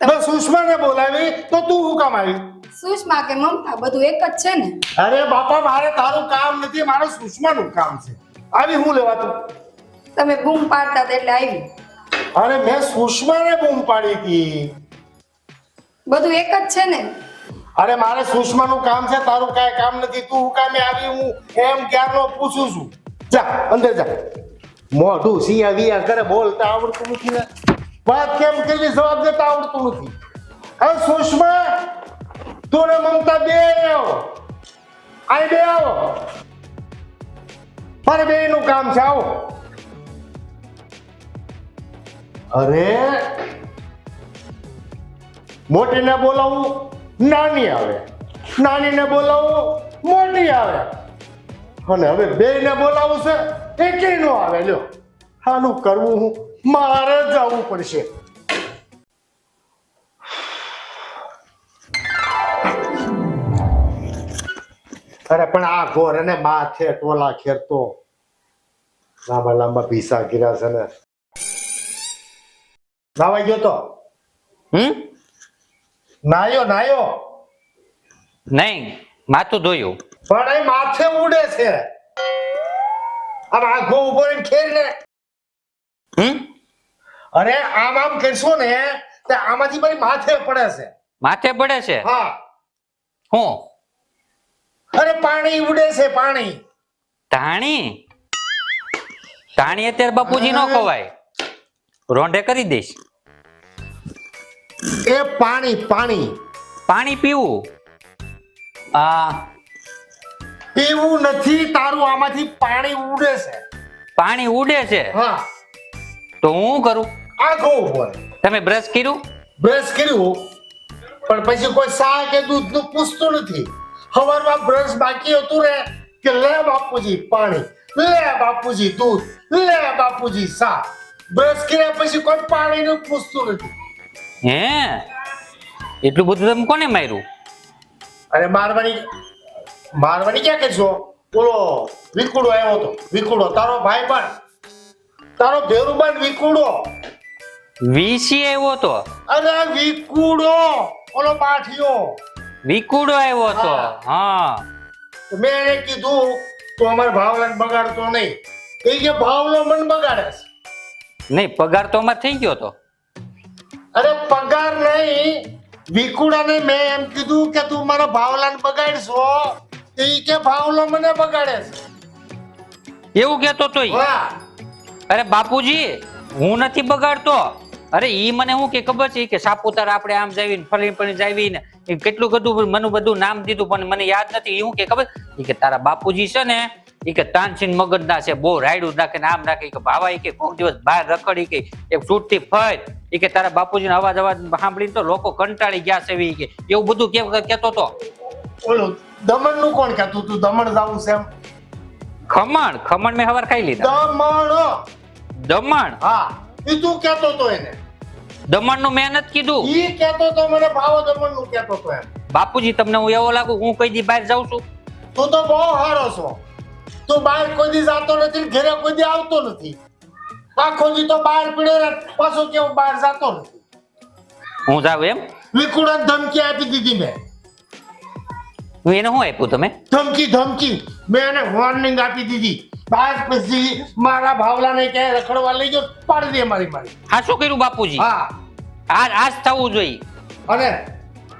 મેં સુષ્માને બોલાવી તો તું હું કામ આવી? સુષ્મા કે મમતા બધું એક જ છે ને. અરે બાપા, મારે તારું કામ નથી, મારે સુષ્માનું કામ છે. આવી હું લેવા તું? તમે બૂમ પાડતા હતા એટલે આવી. અરે મેં સુષ્માને બૂમ પાડી હતી. બધું એક જ છે ને. અરે મારે સુષ્માનું કામ છે, તારું કાંઈ કામ નથી. તું હું કામે આવી? હું એમ ક્યારનો પૂછું છું. જા અંદર જા. મોઢું સિયા વિયા કરે, બોલતા આવડતું નથી ને, વાત કેમ કરવી જવાબ દેતા આવડતું નથી. હવે સુષ્મા, તું ને મમતા બે આવો, આય બે આવો, મારે બે નું કામ છે, આવો. અરે મોટીને બોલાવું નાની આવે, નાનીને બોલાવું મોટી આવે, અને હવે બેયને બોલાવું છે એકેય નો આવે. લ્યો, આનું કરવું હું મારે જવું પડશે. અરે પણ આ ઘોર અને માથે ટોલા ખેરતો લાંબા લાંબા ભીસા ગીરા છે ને. નાવાઈ ગયો તો? નાયો નહીં, માથું ધોયું. પણ અહીં માથે ઉડે છે. હવે આખો ઉભો રહીને ખેર ને. અરે આમ કરશો ને તે આમાંથી મારી માથે પડે છે. માથે પડે છે હા, હું અરે પાણી ઉડે છે પાણી. ધાણી અત્યારે બાપુજી નો ખવાય, રોંઢે કરી દઈશ. એ પાણી પાણી પાણી પીવું? આ પીવું નથી તારું, આમાંથી પાણી ઉડે છે. પાણી ઉડે છે હા, તો હું કરું? આખો ઉપર તમે બ્રશ કર્યું? બ્રશ કર્યું પણ પછી કોઈ સા કે દૂધ નું પૂછતું નથી. સવારમાં બ્રશ બાકી હતું ને કે લે બાપુજી પાણી, લે બાપુજી દૂધ, લે બાપુજી સા. બ્રશ કર્યા પછી કોઈ પાણી નું પૂછતું નથી. હે, એટલું બધું તમે કોને માર્યું? અરે મારવાની ક્યાં કહેશો? બોલો વિકુડો આવ્યો હતો, વિકુડો તારો ભાઈ પણ, તારો ભેરુબંધ વિકુડો. વીસી આવ્યો તો? અરે વિકુડો ઓલો પાઠિયો. વિકુડો આવ્યો તો? હા. મેં એને કીધું તું અમારા ભાવલાને બગાડતો નહીં. એ કે ભાવલો મન બગાડે છે. નહીં, પગાર તો અમારે થઈ ગયો તો. અરે પગાર નહીં, વિકુડાને મેં એમ કીધું કે તું મારા ભાવલાને બગાડશો, એ કે ભાવલો મને બગાડે છે. એવું કેતો તોય? વાહ, અરે બાપુજી, હું નથી બગાડતો. અરે ઈ મને શું કે ખબર છે કે સાપુતારા આપણે આમ જાવીને ફરી ફરી જાવીને કેટલું બધું મને બધું નામ દીધું પણ મને યાદ નથી. ઈ શું કે ખબર? ઈ કે તારા બાપુજી છે ને, ઈ કે તાનસીન મગજ ના છે, બહુ રાયડું નાખે ને આમ નાખે. કે ભાવા ઈ કે કોક દિવસ બહાર રખડી કે એક છૂટથી ફર, ઈ કે તારા બાપુજીનો અવાજ સાંભળીને તો લોકો કંટાળી ગયા છે. ઈ કે એવું બધું કેતો તો. ઓલું દમણ નું કોણ કહેતું તું દમણ જાવું છે એમ? ખમણ મેં હવાર ખાઈ લીધા. દમણ? હા, એ તું કહેતો તો એને. દમણ નું મેં નથી કીધું. ઈ કહેતો તો મને ભાવો દમણ નું કહેતો તો એમ. બાપુજી તમને હું એવો લાગુ હું કઈ દી બહાર જાઉં છું? તું તો બહુ હારો છો. તું બહાર કોઈ દી જાતો નથી, ઘરે કોઈ દી આવતો નથી. આખો દી તો બહાર પીડ્યો ને પાછો કેવો બહાર જાતો નથી. હું જાવ એમ? વિકુડાને ધમકી આપી દીધી મેં. હું એને શું આપ્યું તમે? ધમકી મેં એને વોર્નિંગ આપી દીધી. બાદ પછી મારા ભાવલાને ક્યાંય રખડવા લઈ ગયો, પાડી દે મારી. હા, શું કર્યું બાપુજી? હા, આજ થવું જોઈએ. અને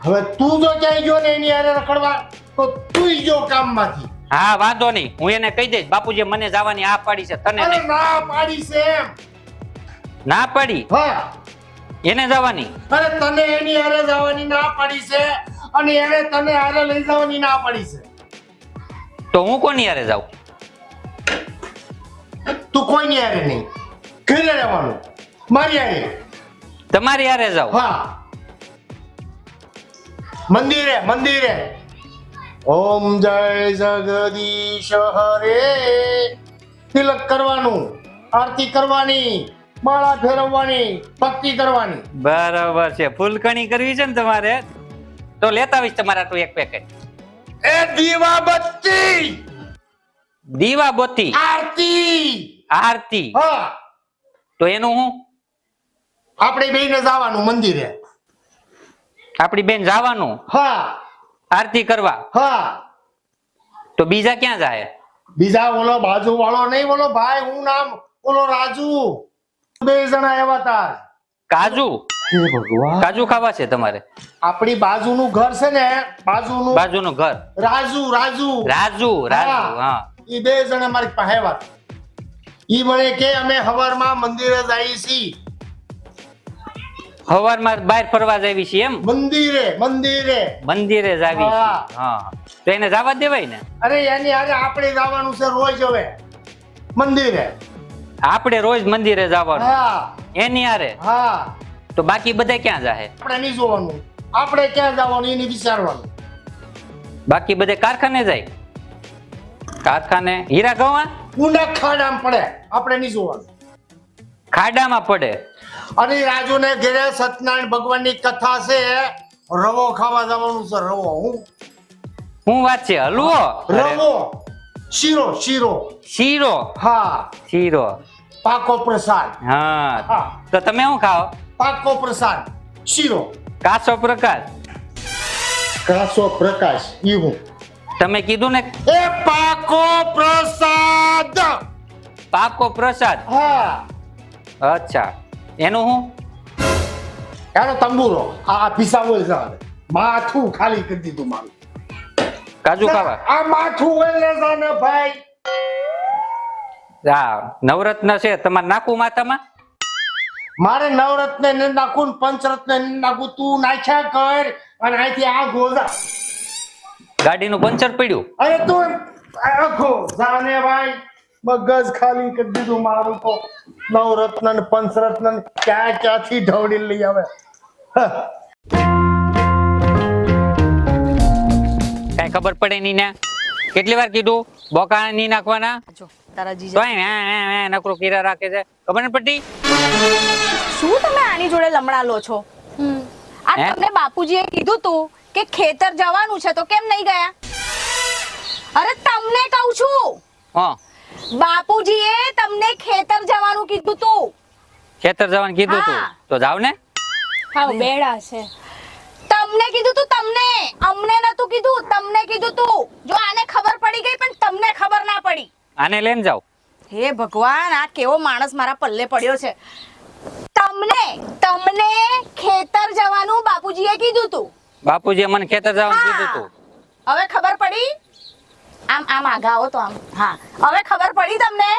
હવે તું જો ક્યાંય ગયો ને એની હારે રખડવા તો તું જો કામમાંથી. હા, વાંધો નહીં, હું એને કહી દઈશ બાપુજી મને જવાની આ પાડી છે, તને અરે નહીં. ના પાડી છે એમ. ના પાડી? હા, એને જવાની? અરે તને એની હારે જવાની ના પાડી છે અને એને તને હારે લઈ જવાની ના પાડી છે. તો હું કોની હારે જાઉં? તું કોઈની હારે નહીં, ઘરે રહેવાનું, મારી હારે. તમારી હારે જાઉં? હા, મંદિરે. ઓમ જય જગદીશ હરે. તિલક કરવાનું, આરતી કરવાની, માળા ફેરવવાની, ભક્તિ કરવાની. બરાબર છે. ફૂલકણી કરવી છે ને તમારે તો લેતા આવીશ તમારા તો એક પેકેટ. એ દીવાબત્તી, દીવાબત્તી, આરતી. હા, તો એનું હું? આપણે બેયને જવાનું મંદિરે. આપણી બેન જવાનું હા, આરતી કરવા? હા. તો બીજા ક્યાં જાય? બીજા ઓલો બાજુ વાળો નહીં, ઓલો ભાઈ હું નામ ઓલો રાજુ, બે જણા આવ્યા હતા. કાજુ? હે ભગવાન, કાજુ ખાવા છે તમારે? આપણી બાજુનું ઘર છે ને, બાજુનું ઘર? રાજુ. હા. ઈ બે જણા મારી પાસે આવ્યા હતા. ઈ મને કે અમે હવારમાં મંદિરે જઈએ છીએ. હવારમાં બહાર ફરવા જાવી છે એમ? મંદિરે જાવી છે. હા, તો એને જવા દેવાય ને? અરે એની હારે આપણે જવાનું છે રોજ હવે મંદિરે. આપણે રોજ મંદિરે જવાનું હા, એની હારે? હા. તો બાકી બધા ક્યાં જાહે? આપણે નહીં જોવાનું, આપણે ક્યાં જવાનું એની વિચારવાનું. બાકી બધે કારખાને જાય? કારખાને હીરા ગવા ઊંડા ખાડામાં પડે, આપણે નહીં જોવાનું. ખાડામાં પડે? અને રાજુને ઘરે સત્યનારાયણ ભગવાનની કથા છે, રવો ખાવા જવાનું છે. રવો હું વાત છે? હલવો? રવો, શીરો. શીરો? હા, શીરો પાકો પ્રસાદ. હા. હા, તો તમે શું ખાઓ? પાકો પ્રસાદ, શીરો. કાસો પ્રકાશ? કાસો પ્રકાશ ઈ હું. તમે કીધું ને એ પાકો પ્રસાદ. પાકો પ્રસાદ? હા, અચ્છા, એનું હું યાર તંબુરો આ પીસા બોલ છે માથું ખાલી કરી દીધું મારું કાજુ ખાવા આ માથું વેલે છે ને ભાઈ આ નવરત્ન છે તમારે નાખું માથામાં મારે નવરત્ન ને નાખું ને પંચરત્ન ને નાખું તું નાખ્યા કર અને અહીંથી આ ગોઝા ગાડીનું પંચર પડ્યું અરે તું આખો જાને ભાઈ મગજ ખાલી કરી દીધું મારું તો નવરત્ન ને પંચરત્ન ને ક્યાંથી ઢવડી લઈ આવે કઈ ખબર પડે નહીં ને કેટલી વાર કીધું બોકા નહીં નાખવાના જો તારા જીજા તોય નકરો કીરા રાખે છે ખબર નથી પડતી શું તમે આની જોડે લમણા લો છો આ હે? તમને બાપુજીએ કીધું તું કે ખેતર જવાનું છે તો કેમ નહીં ગયા અરે તમને કહું છું હા બાપુજીએ તમને ખેતર જવાનું કીધું તું ખેતર જવાનું કીધું તું હા. તો જાવ ને હા બેડા છે તમને કીધું તું તમને અમને નતું કીધું તમને કીધું તું જો આને ખબર પડી ગઈ પણ તમને ખબર ના પડી આને લઈને જાવ હે ભગવાન આ કેવો માણસ મારા પલ્લે પડ્યો છે તમને તમને ખેતર જવાનું બાપુજીએ કીધું તું બાપુજીએ મને ખેતર જવાનું હા. કીધું તું હવે ખબર પડી આમ આમ આગા આવો તો આમ હા હવે ખબર પડી તમને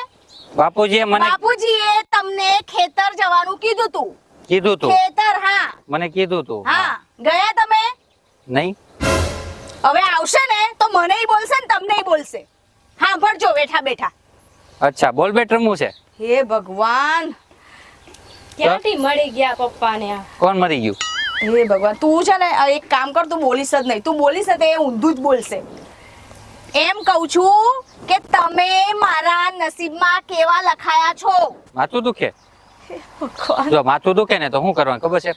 બાપુજીએ મને બાપુજીએ તમને ખેતર જવાનું કીધું તું કીધું તું ખેતર હા મને કીધું તું હા ગયા તમે નહીં હવે આવશે ને તો મનેય બોલશે ને તમનેય બોલશે સાંભળજો બેઠા બેઠા અચ્છા બોલ બેટ રમવું છે હે ભગવાન ક્યાંથી મળી ગયા પપ્પાને આ કોણ મરી ગયું હે ભગવાન તું છે ને એક કામ કર તું બોલીશ જ નહીં તું બોલીશ ને તો એ ઊંધું જ બોલશે એમ કહું છું કે તમે મારા નસીબમાં કેવા લખાયા છો માથું દુખે ભગવાન જો માથું દુખે ને તો શું કરવાનું ખબર છે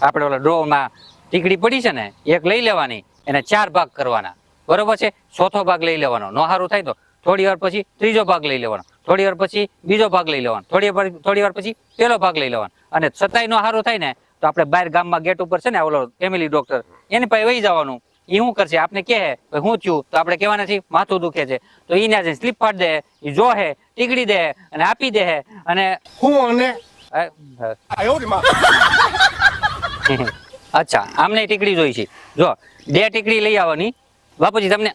આપણે ઓલા ડ્રોમાં ટીકડી પડી છે ને એક લઈ લેવાની એને 4 ભાગ કરવાના બરોબર છે ચોથો ભાગ લઈ લેવાનો નો હારું થાય તો થોડી વાર પછી ત્રીજો ભાગ લઈ લેવાનો થોડી વાર પછી બીજો ભાગ લઈ લેવાનો થોડી વાર પછી પેલો ભાગ લઈ લેવાનો અને છતાંય નો હારું થાય ને તો આપણે બહાર ગામમાં ગેટ ઉપર છે ને ઓલો ફેમિલી ડોક્ટર એની પાસે વહી જવાનું એ શું કરશે આપણે કહે હું થયું તો આપણે કહેવાના છે માથું દુખે છે તો એને આજે સ્લીપ પાડ દે એ જોહે ટીકડી દે અને આપી દે અને હું અને અચ્છા આમને ટીકડી જોઈ છે જો 2 ટીકડી લઈ આવવાની બાપુજી તમને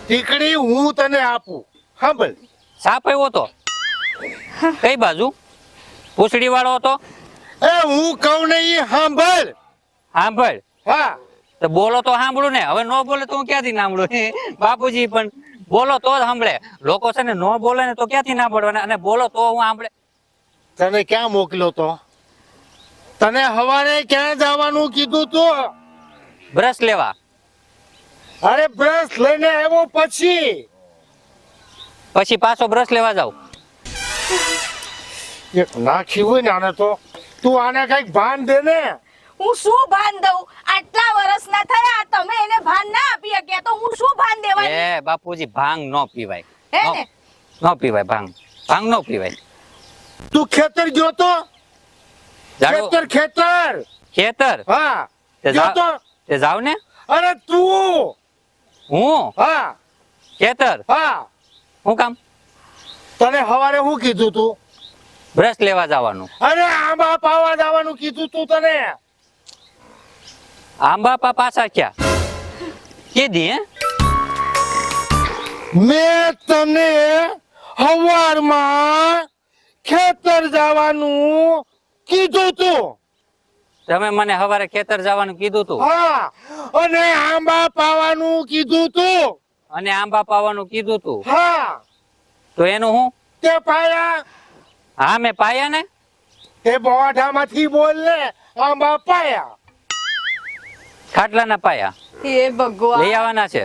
ટીકડી હું તને આપું સાંભળ સાપ આવ્યો તો કઈ બાજુ પૂછડી વાળો હતો એ હું કહું ને ઈ સાંભળ સાંભળ હા તો બોલો તો સાંભળું ને હવે નો બોલે તો હું ક્યાંથી સાંભળું બાપુજી પણ બોલો તો જ સાંભળે લોકો છે ને નો બોલે ને તો ક્યાંથી ના પડવાના અને બોલો તો હું સાંભળે તને ક્યાં મોકલ્યો તો તને હવારે ક્યાં જવાનું કીધું તું બ્રશ લેવા અરે બ્રશ લઈને આવ્યો પછી પાછો બ્રશ લેવા જાવ એક નાખી હોય ને આને તો તું આને કઈક ભાન દે ને હું શું ભાન દઉં આટલા વર્ષના થયા તમે એને ભાન ના આપી શક્યા તો હું શું ભાન દેવાની એ બાપુજી ભાંગ નો પીવાય હે ને નો પીવાય ભાંગ નો પીવાય તું ખેતર ગયો તો જાડો ખેતર ખેતર હા તે ગયો તો તે જાવ ને અરે તું હું હા ખેતર હા હું કામ તને હવારે હું કીધું તું બ્રશ લેવા જવાનું અરે આંબા પાવા જવાનું કીધું તું તને આંબા પા પાછા ક્યાં કીધી હે મેં તને હવારમાં ખેતર જવાનું કીધું તું તમે મને હવારે ખેતર જવાનું કીધું તું હા અને આંબા પાવાનું કીધું તું અને આંબા પાવાનું કીધું તું હા તો એનું હું તે પાયા હા મેં પાયા ને તે બોઢામાંથી બોલ ને આંબા પાયા ખાટલાના પાયા હે ભગવાન લઈ આવવાના છે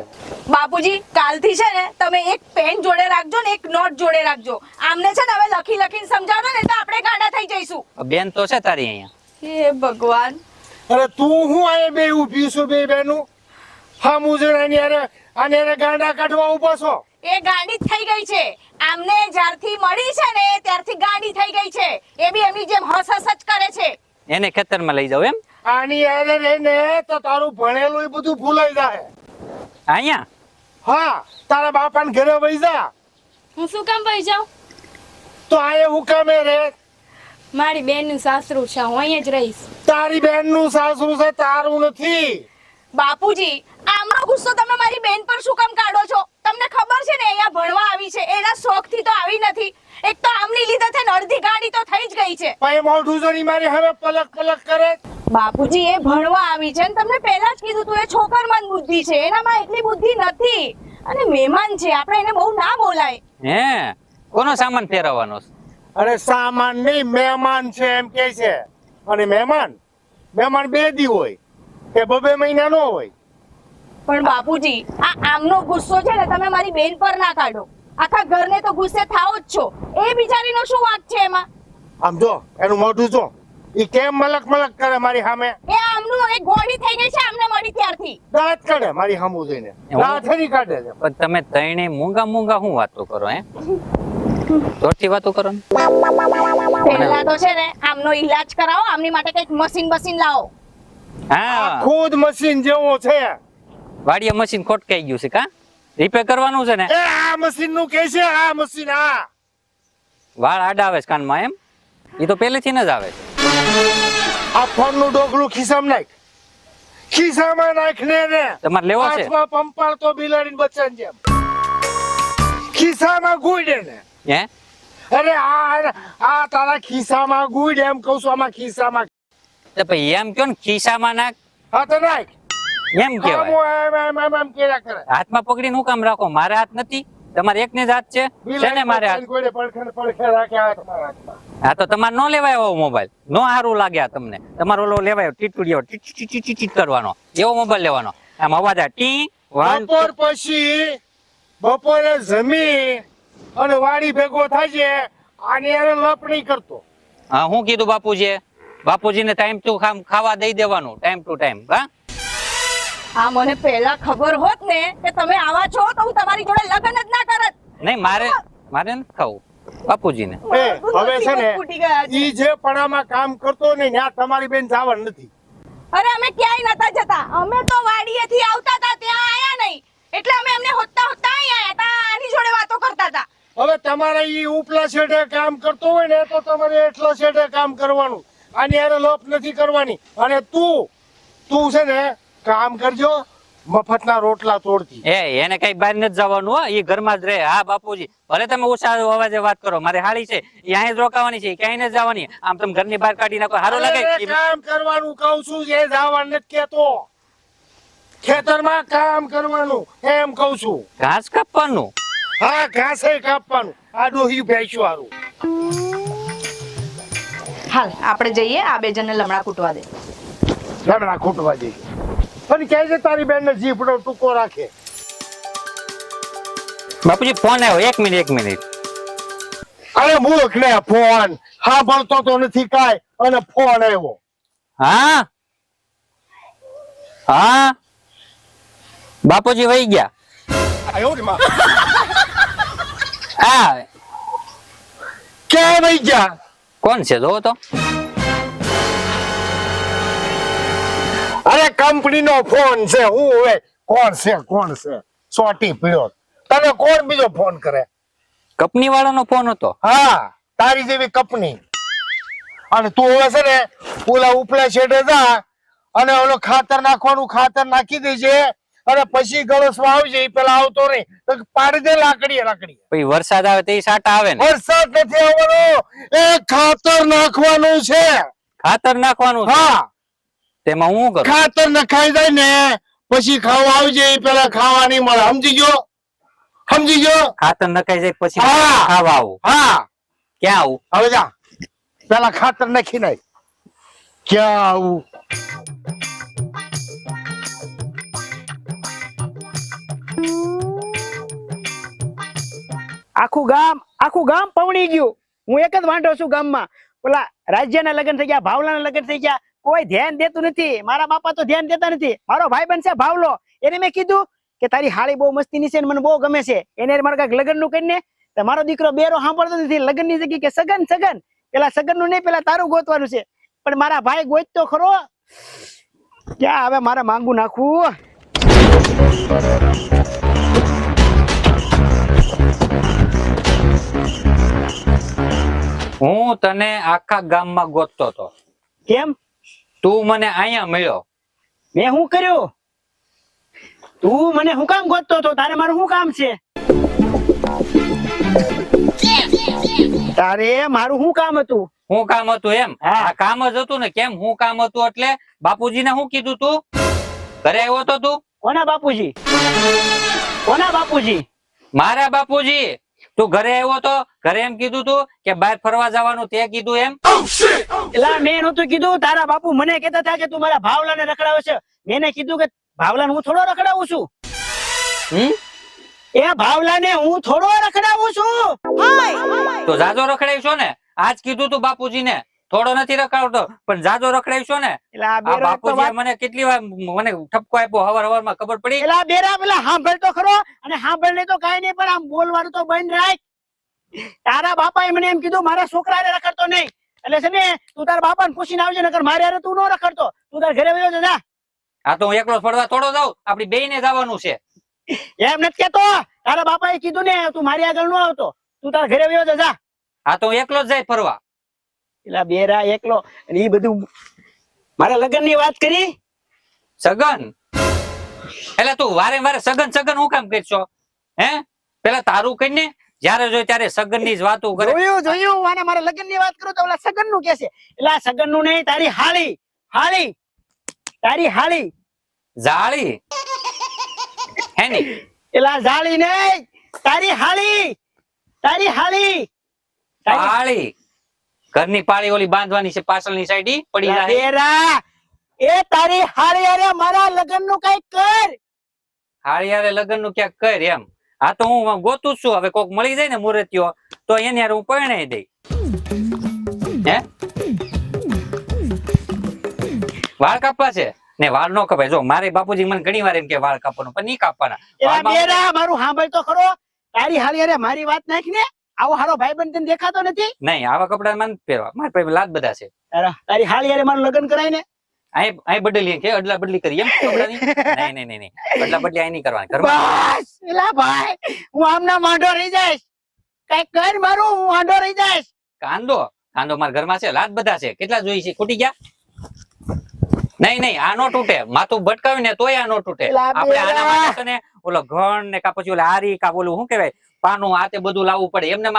બાપુજી કાલથી છે ને તમે એક પેન જોડે રાખજો ને એક નોટ જોડે રાખજો આમને છે ને હવે લખી લખીને સમજાવો ને તો આપણે ગાંડા થઈ જઈશું બેન તો છે તારી અહીંયા હે ભગવાન અરે તું હું આયે બે ઊભી છું બે બેનું હા મુજરાની આને ગાંડા કાઢવા ઉભો છો એ ગાંડી જ થઈ ગઈ છે આમને જ્યારથી મળી છે ને ત્યારથી ગાંડી થઈ ગઈ છે એ બી એમની જેમ હસ હસ જ કરે છે એને ખેતરમાં લઈ જાવ એમ આની હારે રહીને તો તારું ભણેલું એ બધું ભૂલાઈ જાય અહીંયા હા તારા બાપાને ઘરે વહી જા હું શું કામ ભાઈ જાઉં તો આયે હું કામે રે મારી બેન નું સાસરું છે, હું અહીંયા જ રહીશ. તારી બેન નું સાસરું છે, તારું નથી. બાપુજી, આમનો ગુસ્સો તમે મારી બેન પર શું કામ કાઢો છો? તમને ખબર છે ને અહીંયા ભણવા આવી છે, એના શોખથી તો આવી નથી. એક તો આમની લીધે થઈને અડધી ગાડી તો થઈ જ ગઈ છે. પણ એ મોઢું જોડી મારી હવે પલક પલક કરે. બાપુજી, એ ભણવા આવી છે ને તમને પહેલા જ કીધું તું, એ છોકરમન બુદ્ધિ છે, એનામાં એટલી બુદ્ધિ નથી. અને મહેમાન છે, આપણે એને બહુ ના બોલાય. હે કોનો સામાન ફેરવવાનો છે? અરે સામાન નહીં, મહેમાન છે એમ કે છે. અને મહેમાન 2 દી હોય કે 2 મહિના નો હોય. પણ બાપુજી, આ આમનો ગુસ્સો છે ને તમે મારી બેન પર ના કાઢો. આખા ઘરને તો ગુસ્સે થાઓ જ છો. એ બિચારીનો શું વાંક છે એમાં? આમ જો એનું મોઢું જો, ઈ કેમ મલક મલક કરે મારી સામે. એ આમનું એક ગોળી થઈ ગઈ છે આમને મળી ત્યારથી. દાંત કાઢે મારી સામું જોઈને, દાંત હરી કાઢે છે. પણ તમે ત્રણે મૂંગા મૂંગા શું વાતો કરો હે? જોરથી વાતો કરો ને. પહેલા તો છે ને આમનો ઈલાજ કરાવો, આમની માટે કઈક મશીન બસીન લાવો. હા, ખુદ મશીન જેવો છે. વાડીએ મશીન ખોટકાઈ ગયું છે કા? રિપેર કરવાનું છે ને? એ આ મશીન નું કે છે, આ મશીન. આ વાળ આડા આવે છે કાનમાં એમ? એ તો પહેલેથી જ આવે છે. આ ફોન નું ડોકલું ખિસ્સામાં નાખ, ખિસ્સામાં નાખ ને રે. તમારે લેવો છે? હાથમાં પંપાળતો બિલાડીને બચ્ચાને જેમ ખિસ્સામાં ગુડે ને. હે? અરે આ તારા ખિસ્સામાં ગુડ એમ કહું છું. આમાં ખિસ્સામાં તો પછી એમ કયો ને ખિસ્સામાં નાખ, હા તો નાખ. એમ કહેવાય. એમ કર્યા કરે. હાથમાં પકડીને હું કામ રાખો? મારે હાથ નથી, તમારે એકને જ હાથ છે ને મારે હાથ. કોઈને પડખે રાખે હાથમાં હાથમાં. હા તો તમારે નો લેવાય એવો મોબાઈલ, નો સારું લાગે આ તમને. તમારો ઓલો લેવાય ટીટુડિયો ટીટ કરવાનો એવો મોબાઈલ લેવાનો. આમ અવાજ આ ટી વન. બપોર પછી બપોરે જમી અને વાડી ભેગો થાય છે, આની હારે લપ નહીં કરતો. હા, હું કીધું બાપુજી? બાપુજીને ટાઈમ ટુ ખાવા દઈ દેવાનું, ટાઈમ ટુ ટાઈમ. હા, આ મને પહેલા ખબર હોત ને કે તમે આવા છો તો હું તમારી જોડે લગ્ન જ ના કરત. નહીં મારે નથી ખાવું બાપુજીને. એ હવે છે ને ફૂટી ગયા છે. ઈ જે પડામાં કામ કરતો ને ત્યાં તમારી બેન જવાનું નથી. અરે અમે ક્યાંય નતા જતા, અમે તો વાડીએથી આવતા હતા, ત્યાં આયા નહીં એટલે અમે એમને હોતા હોતા અહીં આયા હતા, આની જોડે વાતો કરતા હતા. હવે તમારે ઈ ઉપલા છેડે કામ કરતો હોય ને તો તમારે એટલા છેડે કામ કરવાનું, આની હારે લપ નથી કરવાની. અને તું છે ને કામ કરજો, મફતના રોટલા તોડતી. એને કઈ બહાર નથી જવાનું હો, એ ઘરમાં જ રહે. હા બાપુજી, ભલે તમે ઓછા અવાજે વાત કરો, મારે હાળી છે, એ અહીં જ રોકાવાની છે, ક્યાંય નથી જવાની. આમ તમે ઘરની બહાર કાઢી નાખો, સારું અરે લાગે? કામ કરવાનું કહું છું, જે જવાનું નથી કેતો. ખેતરમાં કામ કરવાનું એમ કહું છું. ઘાસ કાપવાનું? હા, ઘાસે કાપવાનું. આ ડોહી ભેંસ્યું હારું. હાલ આપણે જઈએ, આ બે જણને લમણા કૂટવા દે. લમણા ખૂટવા દે. પણ કહે છે તારી બેન ને જીભડો ટૂંકો રાખે. બાપુજી ફોન આવ્યો, એક મિનિટ. અરે મૂર્ખ ને ફોન સાંભળતો તો નથી કાંઈ, અને ફોન આવ્યો. હા હા, બાપુજી વહી ગયા. હા, ક્યાં વહી ગયા? કોણ છે જોવો તો? અરે કંપની નો ફોન છે. હું હવે કોણ છે સોટી પીળો. તને કોણ બીજો ફોન કરે? કંપની વાળાનો ફોન હતો. હા, તારી જેવી કંપની. અને તું હવે છે ને ઓલા ઉપલા છેડે જા અને ઓલો ખાતર નાખવાનું ખાતર નાખી દેજે, અને પછી ગળસમાં આવજે. ઈ પેલા આવતો નહીં તો પાડી દે લાકડીએ. પછી વરસાદ આવે તો એ સાટા આવે ને? વરસાદ નથી આવવાનો, એ ખાતર નાખવાનું છે. ખાતર નાખવાનું છે? હા, તેમાં હું કરું? ખાતર નખાઈ જાય ને પછી ખાવા આવજે. ઈ પેલા ખાવા નહીં મળે. સમજી ગયો? ખાતર નખાઈ જાય પછી હા. ખાવા આવું? હા, ક્યાં આવું? હવે જા પેલા ખાતર નાખી નાખ. ક્યાં આવું? આખું ગામ પવણી ગયું. હું એક જ વાંઢો છું ગામમાં. ઓલા રાજ્યના લગ્ન થઈ ગયા, ભાવલાના લગ્ન થઈ ગયા, કોઈ ધ્યાન દેતું નથી. મારા બાપા તો ધ્યાન દેતા નથી. મારો ભાઈ બનશે ભાવલો, એને મેં કીધું કે તારી હાળી બહુ મસ્તીની છે ને મને બહુ ગમે છે, એને મારે કાંઈક લગ્ન નું કરીને. મારો દીકરો બેરો સાંભળતો નથી, લગ્ન ની જગ્યાએ કે સગન. પેલા સગન નું નહીં, પેલા તારું ગોતવાનું છે. પણ મારા ભાઈ ગોતતો ખરો. ક્યાં હવે મારે માંગુ નાખવું? હું હું તને આખા ગામમાં ગોતતો હતો. કેમ? તું મને અહીંયા મળ્યો. મેં શું કર્યું? તું મને શું કામ ગોતતો હતો? તારે મારું શું કામ છે? તારે મારું શું કામ હતું? હું કામ હતું એમ? હા. આ કામ જ હતું ને. કેમ હું કામ હતું એટલે બાપુજીને શું કીધું તું? ઘરે આવ્યો તો તું? કોના બાપુજી? કોના બાપુજી? મારા બાપુજી. તું ઘરે આવ્યો તો ઘરે એમ કીધું તું કે બહાર ફરવા જવાનું તે કીધું એમ? એલા મેં નહોતું કીધું. તારા બાપુ મને કહેતા હતા કે તું મારા ભાવલાને રખડાવે છે. મેને કીધું કે ભાવલાને હું થોડો રખડાવું છું. હમ? એ ભાવલાને હું થોડો રખડાવું છું. તો જાજો રખડાવીશો ને? આજ કીધું તું બાપુજીને થોડો નથી રખડાવતો પણ જાજો રખડાવીશો ને? એલા આ બેરા એક તો બાપુજીએ વાત- મને કેટલી વાર મને ઠપકો આપ્યો હવાર ખબર પડી? એલા બેરા પેલા સાંભળ તો ખરો. અને સાંભળ નહીં તો કાંઈ નહીં, પણ આમ બોલવાનું તો બંધ રાખ. તારા બાપાએ મને એમ કીધું મારા છોકરાને રખડતો નહીં. એટલે છે ને તું તારા બાપાને પૂછીને આવજે, નકર મારે હારે તું ન રખડતો. તું તાર ઘરે વયો જા. આ તો હું એકલો ફરવા થોડો જાઉં. આપડી બેયને જવાનું છે. એમ નથી કેતો. તારા બાપાએ કીધું ને તું મારી આગળ ન આવતો. તું તાર ઘરે વયો જા. આ તો હું એકલો જ જાય ફરવા. એલા બેરા એકલો. અને ઈ બધું મારા લગ્નની વાત કરી. સગન એટલે તું વારે વારે સગન હું કામ કરશો? હે પેલા તારું કહીને જયારે જોઈ ત્યારે સગન ની જ વાતો કરે. જોયું અને મારા લગ્નની વાત કરું તો ઓલા સગન નું કે છે. એલા સગન નું નહીં, તારી તારી હાળી જાળી હે ની? એલા જાળી નહીં, તારી હાળી. પાળી ઘરની પાળી ઓલી બાંધવાની છે પાછળની સાઈડ ઈ પડી એલા જાય. બેરા, એ તારી હાળી અરે મારા લગ્ન નું કઈ કર. હાળિયારે લગ્ન નું ક્યાંક કર એમ. આ તો હું ગોતું જ છું. હવે કોક મળી જાય ને મુરતીઓ તો એની હારે હું પરણાઈ દઈ. હે વાળ કાપવા છે ને? વાળ નો કપાય. જો મારે બાપુજી મને ઘણી વાર એમ કે વાળ કાપવાનું પણ નહીં કાપવાના. એલા વાળમાં- બેરા મારું સાંભળ તો ખરો. તારી હાળી અરે મારી વાત નાખ ને. આવો હારો ભાઈબંધ તને દેખાતો નથી. નહીં આવા કપડા મને પહેરવા. મારા પાસે લાદ બધા છે. તારી હાળી અરે મારું લગ્ન કરાય ને. અહીં બદલી કે અદલા બદલી કરી એમ કપડાની? નહીં અદલા બદલી અહીં નહીં કરવાની. ઘરમાં બસ એલા ભાઈ, હું આમના માંડો રહી જઈશ. કઈ કર મારું, હું માંડો રહી જઈશ. કાંદો મારા ઘરમાં છે. લાદ બધા છે. કેટલા જોઈ છે? ખૂટી ગયા? નહીં આ નો તૂટે. માથું ભટકાવી ને તોય આ નો તૂટે. એલા આપણે બેરા. આના માટે છે ને ઓલો ઘણ ને કા પછી ઓલા હારી કા બોલું શું કહેવાય પાનું આ તે બધું લાવવું પડે. એમને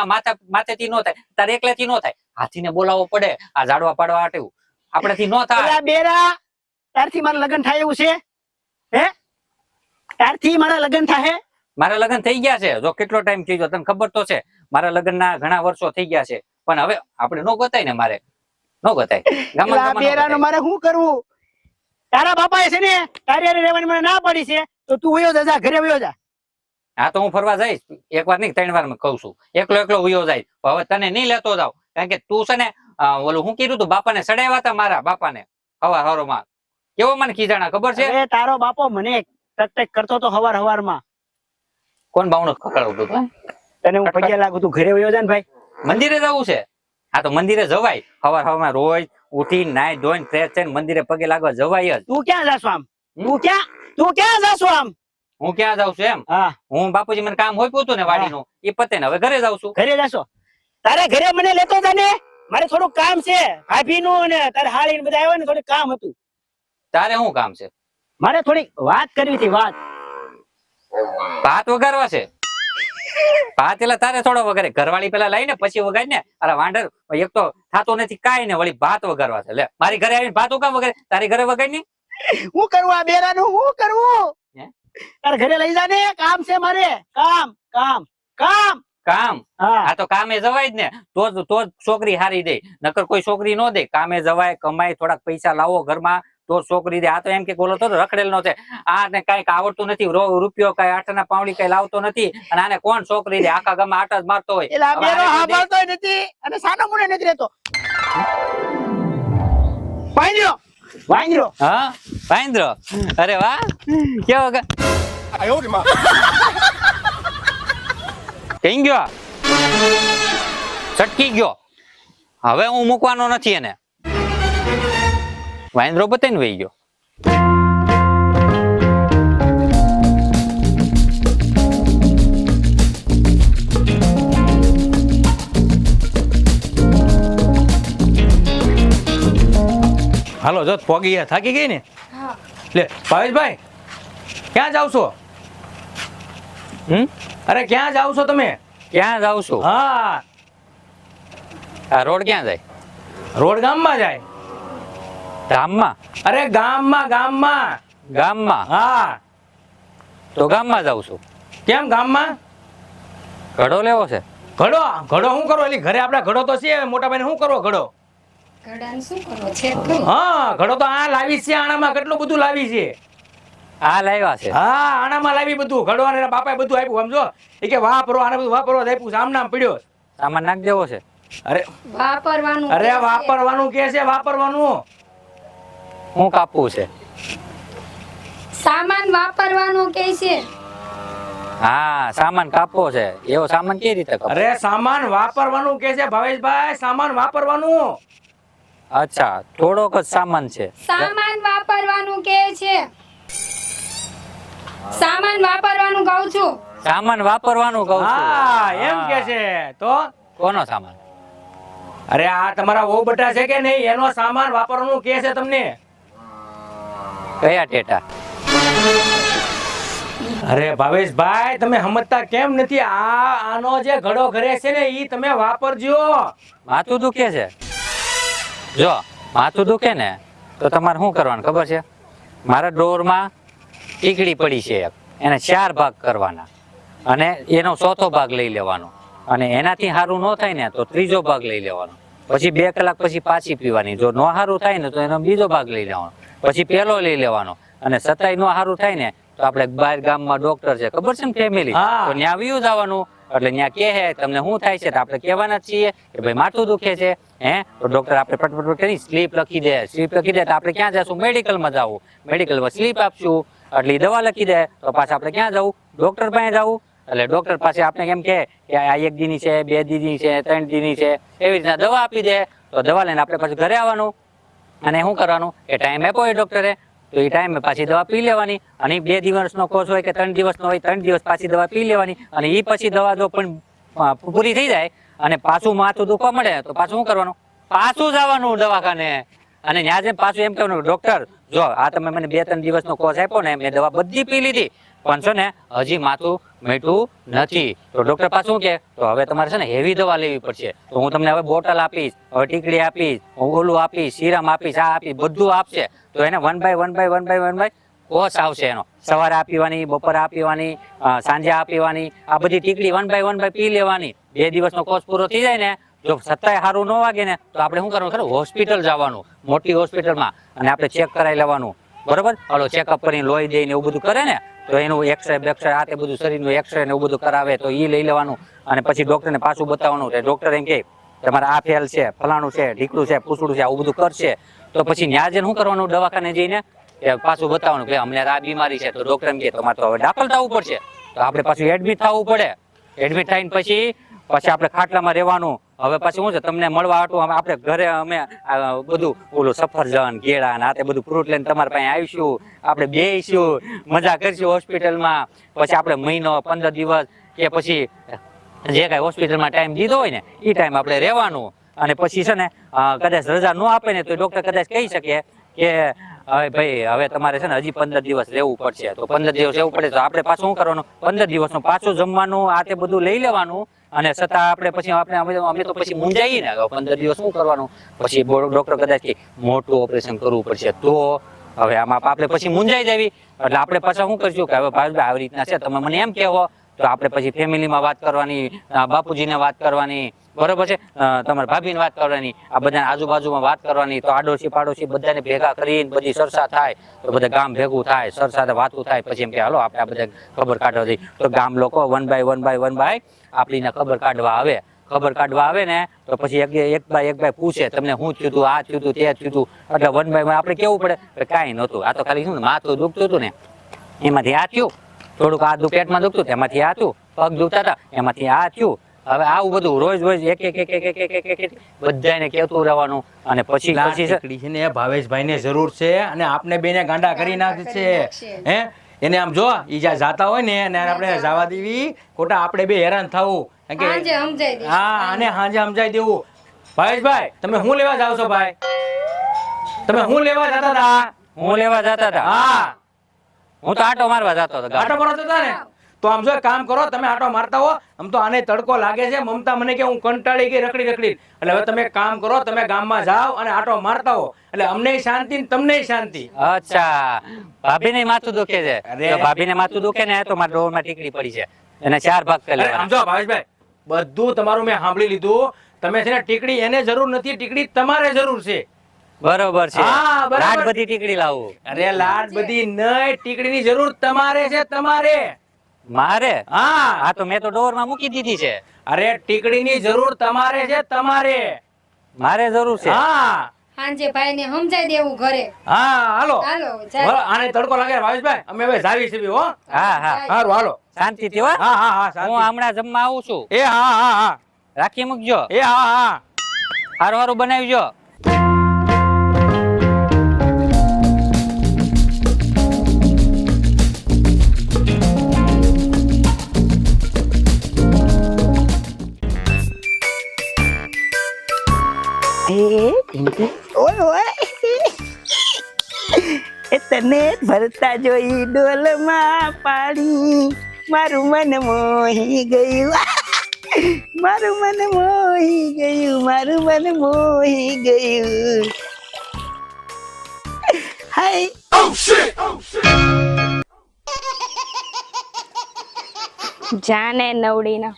માથેથી નો થાય. તારે એકલેથી નો થાય. હાથીને બોલાવવો પડે. આ ઝાડવા પાડવા આટેવું આપડેથી નો થાય. એલા બેરા, તારથી મારા લગ્ન થાય એવું છે? હે તારથી મારા લગ્ન થાય? મારા લગ્ન થઈ ગયા છે. જો કેટલો ટાઈમ થઈ ગયો તને ખબર તો છે. મારા લગ્નના ઘણા વર્ષો થઈ ગયા છે પણ હવે આપણે નો ગતાય ને. મારે નો ગતાય. એલા બેરાનું મારે શું કરવું? તારા બાપાએ છે ને તારી હારે રહેવાની મને ના પાડી છે, તો તું વયો જા, ઘરે વયો જા. હા તો હું ફરવા જઈશ. એક વાર નહીં 3 વાર માં કહું છું. એકલો વયો જાય. હવે તને નહીં લેતો જાવ કારણ કે તું છે ને ઓલું હું કીધું તું બાપાને સડાવ્યા હતા. મારા બાપાને હવારમાં કેવો મને ખીજાણા ખબર છે? અરે તારો બાપો મને ટક કરતો તો હવારમાં. કોણ બાવણો ખકડાવતું હતું? તને હું પગે લાગુ, તું ઘરે વયો જા ને ભાઈ. મંદિરે જવું છે? હા તો મંદિરે જવાય. હવારમાં રોજ ઉઠી નાઈ ધોઈને ફ્રેશ થઈને મંદિરે પગે લાગવા જવાય જ. તું ક્યાં જાશો આમ? તું ક્યાં જાશો આમ? હું ક્યાં જાઉં છું એમ? હા હું બાપુજી મને કામ હોપ્યું હતું ને વાડીનું એ પતે ને હવે ઘરે જાઉં છું. ઘરે જાશો? તારે ઘરે મને લેતો જા ને. મારે થોડું કામ છે ભાભીનું અને તારે હાળી બધા આવ્યા ને, થોડું કામ હતું. તારે શું કામ છે? મારે થોડી વાત કરવી હતી. વાત ભાત વગાડવા છે? ભાત એટલે તારે થોડો વગાડે. ઘરવાળી પેલા લઈને પછી વગાડ ને. અરે વાંઢર એક તો થાતો નથી કાઈ ને વળી ભાત વગાડવા છે. લે મારી ઘરે આવીને ભાત કામ વગાડે? તારી ઘરે વગાડ ની. હું કરવું આ બેરાનું? હું કરવું? તારે ઘરે લઈ જા ને. કામ છે મારે. કામ. કામ? હા આ તો કામે જવાય જ ને. તો જ છોકરી હારી દે. નકર કોઈ છોકરી નો દે. કામે જવાય, કમાય, થોડાક પૈસા લાવો ઘરમાં તો છોકરી દે. આ તો એમ કે બોલો તો રખડેલ નો છે. આને કઈક આવડતું નથી. રૂપિયો કઈ આઠના પાવડી કઈ લાવતો નથી અને આને કોણ છોકરી દે? આખા ગામમાં આટા જ મારતો હોય. એટલે આ હવે બેરો આને કોઈ દે? સાંભળતો નથી અને સાનો મુને નથી રહેતો. વાંદરો હા વાંદરો. અરે વાહ કેવો કઈ ગયો? છટકી ગયો. હવે હું મૂકવાનો નથી એને. વાંદરો બતાઈને વહી ગયો. હાલો જો પોગી ગયા, થાકી ગઈ ને. હા. લે ભાવેશભાઈ ક્યાં જાવ છો? અરે ક્યાં જાવ છો તમે? ક્યાં જાઉં છું? હા આ રોડ ક્યાં જાય? રોડ ગામમાં જાય. ગામમાં? અરે ગામમાં ગામમાં. ગામમાં? હા તો ગામમાં જાઉં છું. કેમ ગામમાં? ઘડો લેવો છે. ઘડો ઘડો શું કરો? એલી ઘરે આપડા ઘડો તો છે, મોટા ભાઈને શું કરવો ઘડો? ઘડાને શું કરો છે કઈ? હા ઘડો તો આ લાવી છે, આણામાં કેટલું બધું લાવી છે. આ લાવ્યા છે. હા આણામાં લાવી બધું. ઘડો અને એના બાપાએ બધું આપ્યું સમજો. એ કે વાપરો, આને બધું વાપરવા આપ્યું છે, આમ નામ પડ્યો. સામાન નાખ દેવો છે. અરે વાપરવાનું અરે કે છે. વાપરવાનું કે છે, વાપરવાનું. હું કાપવું છે? સામાન વાપરવાનું કે છે. હા સામાન કાપવો છે. એવો સામાન કેવી રીતે કાપવો? અરે સામાન વાપરવાનું કે છે ભાવેશભાઈ, સામાન વાપરવાનું. અચ્છા થોડોક જ સામાન છે. સામાન વાપરવાનું કે છે. સામાન વાપરવાનું કહું છું. સામાન વાપરવાનું કહું છું. હા એમ કે છે. તો કોનો સામાન? અરે આ તમારા વો બટા છે કે નહીં, એનો સામાન વાપરવાનું કે છે તમને. કયા ટેટા? અરે ભાવેશભાઈ તમે સમજતા કેમ નથી? આનો જે ઘડો ઘરે છે ને ઈ તમે વાપરજો. માથું દુખે છે? જો માથું દુખે ને તો તમારે શું કરવાનું ખબર છે? મારા ડોરમાં ટીકડી પડી છે એક, એને 4 ભાગ કરવાના અને એનો 4થો ભાગ લઈ લેવાનો, અને એનાથી સારું ન થાય ને તો 3જો ભાગ લઈ લેવાનો, પછી 2 કલાક પછી પાછી પીવાની. જો ન સારું થાય ને તો એનો બીજો ભાગ લઈ લેવાનો, પછી પેલો લઈ લેવાનો, અને છતાંય ન સારું થાય ને તો આપણે બહાર ગામમાં ડોક્ટર છે ખબર છે ને ફેમિલી, હા. તો ત્યાં વ્યુ જવાનું. એટલે ત્યાં કહે તમને શું થાય છે તો આપણે કહેવાના જ છીએ કે ભાઈ માથું દુખે છે, તો ડોક્ટર આપણે પટપટ કરી સ્લીપ લખી દે. સ્લીપ લખી દે તો આપણે ક્યાં જશું? મેડિકલમાં જવું. મેડિકલમાં સ્લીપ આપશું એટલે ઈ દવા લખી દે તો પાછા આપણે ક્યાં જવું? ડોક્ટર પાસે જવું. એટલે ડોક્ટર પાસે આપણે કેમ કે આ 1 દીની છે, 2 દીની છે, 3 દીની છે, એવી રીતના દવા આપી દે. તો દવા લઈને આપણે પાછું ઘરે આવવાનું, અને શું કરવાનું એ ટાઈમ આપ્યો હોય ડોક્ટરે તો એ ટાઈમે પાછી દવા પી લેવાની. અને 2 દિવસનો કોર્સ હોય કે 3 દિવસનો હોય, 3 દિવસ પાછી દવા પી લેવાની. અને એ પછી દવા જો પણ પૂરી થઈ જાય અને પાછું માથું દુખવા મળે તો પાછું શું કરવાનું? પાછું જવાનું દવાખાને. અને ત્યાં જઈને પાછું એમ કહેવાનું ડોક્ટર જો આ તમે મને 2-3 દિવસનો કોર્સ આપ્યો ને, મેં દવા બધી પી લીધી પણ છે ને હજી માથું મટ્યું નથી. તો ડોક્ટર પાછું કે તો હવે તમારે છે ને હેવી દવા લેવી પડશે. તો હું તમને હવે બોટલ આપીશ, હવે ટીકડી આપીશ, ઓલું આપીશ, સિરમ આપીશ, આ આપીશ, બધું આપશે. તો એને 1 બાય 1 કોર્સ આવશે એનો. સવારે આપીવાની, બપોરે આપીવાની, સાંજે આપીવાની, આ બધી ટીકડી 1 બાય પી લેવાની. 2 દિવસનો કોર્સ પૂરો થઈ જાય ને જો છતાંય સારું ન વાગે ને તો આપણે શું કરવાનું ખરું? હોસ્પિટલ જવાનું, મોટી હોસ્પિટલમાં, અને આપણે ચેક કરાવી લેવાનું. બરોબર? હાલો ચેકઅપ કરીને લોહી દઈને એવું બધું કરે ને તો એનું એક્સરે બેક્સરે આ તે બધું શરીરનું એક્સરે ને એવું બધું કરાવે તો એ લઈ લેવાનું. અને પછી ડોક્ટરને પાછું બતાવવાનું. ડોક્ટર એમ કે તમારે આ ફેલ છે, ફલાણું છે, ઢીકડું છે, પૂછડું છે, આવું બધું કરશે. તો પછી ત્યાં જઈને શું કરવાનું? દવાખાને જઈને પાછું બતાવવાનું કે અમને આ બીમારી છે. તો ડોક્ટર એમ કે તમારે તો હવે દાખલ થવું પડશે. તો આપણે પાછું એડમિટ થવું પડે. એડમિટ થઈને પછી આપણે ખાટલામાં રહેવાનું. હવે પછી શું છે તમને મળવા હાટું આપણે ઘરે અમે બધું ઓલું સફરજન, કેળા ને આ તે બધું ફ્રૂટ લઈને તમારા પાસે આવીશું, આપણે બેસીશું, મજા કરીશું હોસ્પિટલમાં. પછી આપણે મહિનો 15 દિવસ કે પછી જે કાંઈ હોસ્પિટલમાં ટાઈમ દીધો હોય ને એ ટાઈમ આપણે રહેવાનું. અને પછી છે ને કદાચ રજા ન આપે ને તો ડોક્ટર કદાચ કહી શકે કે હવે ભાઈ હવે તમારે છે ને હજી 15 દિવસ રહેવું પડશે. તો 15 દિવસ રહેવું પડે તો આપણે પાછું શું કરવાનું? 15 દિવસનું પાછું જમવાનું આ તે બધું લઈ લેવાનું. અને છતાં આપણે પછી અમે તો પછી મૂંઝાઈએ ને 15 દિવસ શું કરવાનું? પછી ડોક્ટર કદાચ કે મોટું ઓપરેશન કરવું પડશે તો હવે આમાં આપણે પછી મૂંઝાઈ જવી. એટલે આપણે પાછા શું કરશું કે હવે ભાઈ આવી રીતના છે તમે મને એમ કહેવો. તો આપણે પછી ફેમિલીમાં વાત કરવાની, બાપુજીને વાત કરવાની, બરોબર છે, તમારા ભાભીને વાત કરવાની, આ બધાને આજુબાજુમાં વાત કરવાની. તો આડોશી પાડોશી બધાને ભેગા કરીને બધી ચર્ચા થાય તો બધા ગામ ભેગું થાય, સર સાથે વાતું થાય. પછી એમ કે હાલો આપણે આ બધા ખબર કાઢવા જઈએ. તો ગામ લોકો 1 બાય આપણીને ખબર કાઢવા આવે. ખબર કાઢવા આવે ને તો પછી એક બાય પૂછે તમને શું થયું હતું, આ થયું હતું, તે થયું હતું. એટલે 1 બાય આપણે કેવું પડે કે કાંઈ નહોતું, આ તો ખાલી શું માથું દુખતું હતું ને એમાંથી આ થયું, થોડુંક આ પેટમાં દુખતું એમાંથી આ થયું, પગ દુખતા હતા એમાંથી આ થયું. હવે આવું બધું રોજ એક બધાને કહેતું રહેવાનું. અને પછી છે ને ભાવેશભાઈ ને જરૂર છે અને આપને બેને ગાંડા કરી નાખશે. હે એને આમ જો ઈ જ્યાં જાતા હોય ને એને આપણે જવા દેવી, ખોટા આપણે બે હેરાન થવું. હાંજે સમજાઈ દઈશ. હા અને હાંજે સમજાઈ દેવું. ભાવેશભાઈ તમે શું લેવા જાવ છો ભાઈ? તમે હું લેવા જતા હતા? હું લેવા જતા હતા. હા, હું તો આટો મારવા જતો હતો આટો મારવા જતા ને? તો આમ જો એક કામ કરો, તમે આટો મારતા હો, આમ તો આને તડકો લાગે છે. મમતા મને કે હું કંટાળી ગઈ રખડી રખડી. એટલે હવે તમે એક કામ કરો, તમે ગામમાં જાઓ અને આટો મારતા હો, એટલે અમને શાંતિ ને તમને શાંતિ. અચ્છા, ભાભીને માથું દુખે છે. અરે. તો ભાભીને માથું દુખે ને તો મારા ડોરમાં ટીકડી પડી છે, એને 4 ભાગ કરી અરે લેવાના. આમ જો ભાવેશભાઈ, બધું તમારું મેં સાંભળી લીધું. તમે છે ને ટીકડી એને જરૂર નથી, ટીકડી તમારે જરૂર છે. બરોબર છે. હા, બરાબર. લાડ બધી ટીકડી લાવું. અરે લાડ બધી નહીં, ટીકડીની જરૂર તમારે છે, તમારે. મારે? હા, આ તો મેં તો ડોરમાં મૂકી દીધી છે. અરે ટીકડીની જરૂર તમારે છે, તમારે. મારે જરૂર છે. હા સાંજે ભાઈ ને સમજાઈ દેવું ઘરે. હા, હાલો. હાલો બોલો, આને તડકો લાગે ભાવેશભાઈ, અમે હવે જાવી છીએ હો. હા હા, હારું, હાલો. શાંતિથી હો. હા હા હા, હું શાંતિ. હમણાં જમવા આવું છું. એ હા હા હા, રાખી મૂકજો. એ હા હા. હારું હારું બનાવજો. ઓય ઓય એ તને ભરતા જોઈ ડોલમાં પાણી મારું મન મોહી ગયું મારું મન મોહી ગયું મારું મન મોહી ગયું હાય જાને નવડીના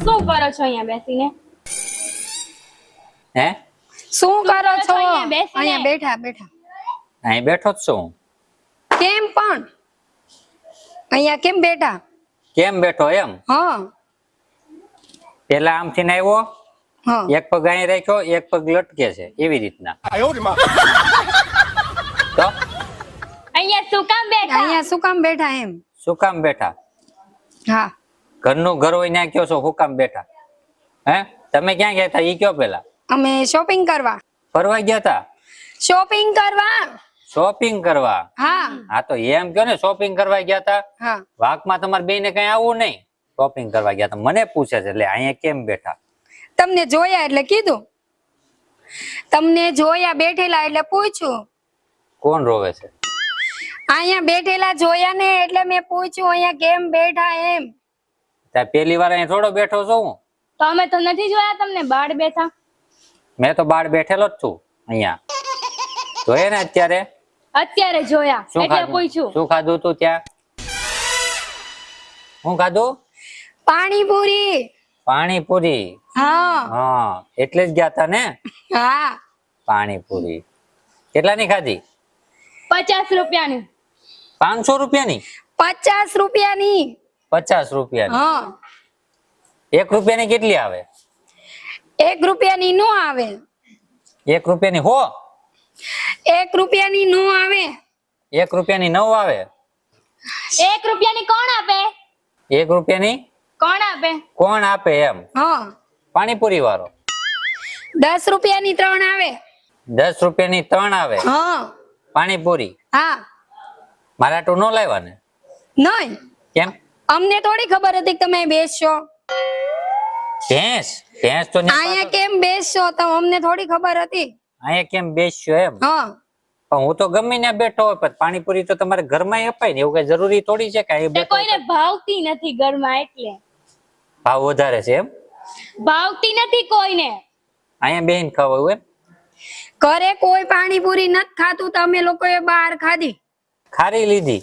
શું કરો છો અહીંયા બેસીને? હે? શું કરો છો? અહીંયા બેસીને? અહીંયા બેઠા બેઠા. અહીં બેઠો જ છું. કેમ પણ? અહીંયા કેમ બેઠા? કેમ બેઠો એમ? હા પેલા આમથી ને આવ્યો, હા. એક પગ અહીં રાખ્યો, એક પગ લટકે છે, એવી રીતના. તો અહીંયા શું કામ બેઠા? અહીંયા શું કામ બેઠા એમ? શું કામ બેઠા? હા ઘરનું ઘર હોય ત્યાં કયો છો શું કામ બેઠા? હે, તમે ક્યાં ગયા હતા ઈ કયો પેલા? અમે શોપિંગ કરવા. ફરવા ગયા હતા? શોપિંગ કરવા. શોપિંગ કરવા? હા હા તો એમ કયો ને, શોપિંગ કરવા ગયા હતા. હા. વાકમાં તમારે બેને કઈ આવું નહીં, શોપિંગ કરવા ગયા હતા. મને પૂછે છે એટલે અહીંયા કેમ બેઠા? તમને જોયા એટલે કીધું. તમને જોયા બેઠેલા એટલે પૂછ્યું. કોણ રોવે છે? અહીંયા બેઠેલા જોયા ને એટલે મેં પૂછ્યું અહીંયા કેમ બેઠા એમ. ત્યાં પહેલી વાર અહીં થોડો બેઠો છું હું. તો અમે તો નથી જોયા તમને બાળ બેઠા. મેં તો બાર બેઠેલો જ છું અહીંયા. જોઈએ ને અત્યારે અત્યારે જોયા શું એટલે ખાધું? પૂછ્યું. શું ખાધું તું ત્યાં? શું ખાધું? પાણીપુરી. પાણીપુરી. હા હા, એટલે જ ગયા તા ને. હા પાણીપુરી કેટલાની ખાધી? 50 રૂપિયાની. 500 રૂપિયાની? 50 રૂપિયાની. 50 રૂપિયાની? હા 1 રૂપિયાની કેટલી આવે? 1 રૂપિયાની નો આવે. 1 રૂપિયાની હો? 1 રૂપિયાની નો આવે. 1 રૂપિયાની 9 આવે? 1 રૂપિયાની કોણ આપે? 1 રૂપિયાની કોણ આપે? કોણ આપે એમ? હા પાણીપુરી વાળો. 10 રૂપિયાની 3 આવે. 10 રૂપિયાની 3 આવે હા પાણીપુરી? હા મારા તો નો લાવ્યા ને? નહીં કેમ? અમને થોડી ખબર હતી કે તમે બેસશો. ભેંસ ભેંસ તો ન્યા અહીંયા કેમ બેસશો તો અમને થોડી ખબર હતી. અહીંયા કેમ બેસ્યો એમ? હા પણ હું તો ગમે ત્યાં બેઠો હોય, પણ પાણીપુરી તો તમારે ઘરમાં અપાય ને, એવું કઈ જરૂરી થોડી છે કે અહીં તે બેઠો કોઈને ભાવતી નથી ઘરમાં એટલે. ભાવ વધારે છે એમ? ભાવતી નથી કોઈને. અહીંયા બેહીને ખાવા એમ? ઘરે કોઈ પાણીપુરી નથી ખાતું તો અમે લોકોએ બહાર ખાધી. ખારી લીધી?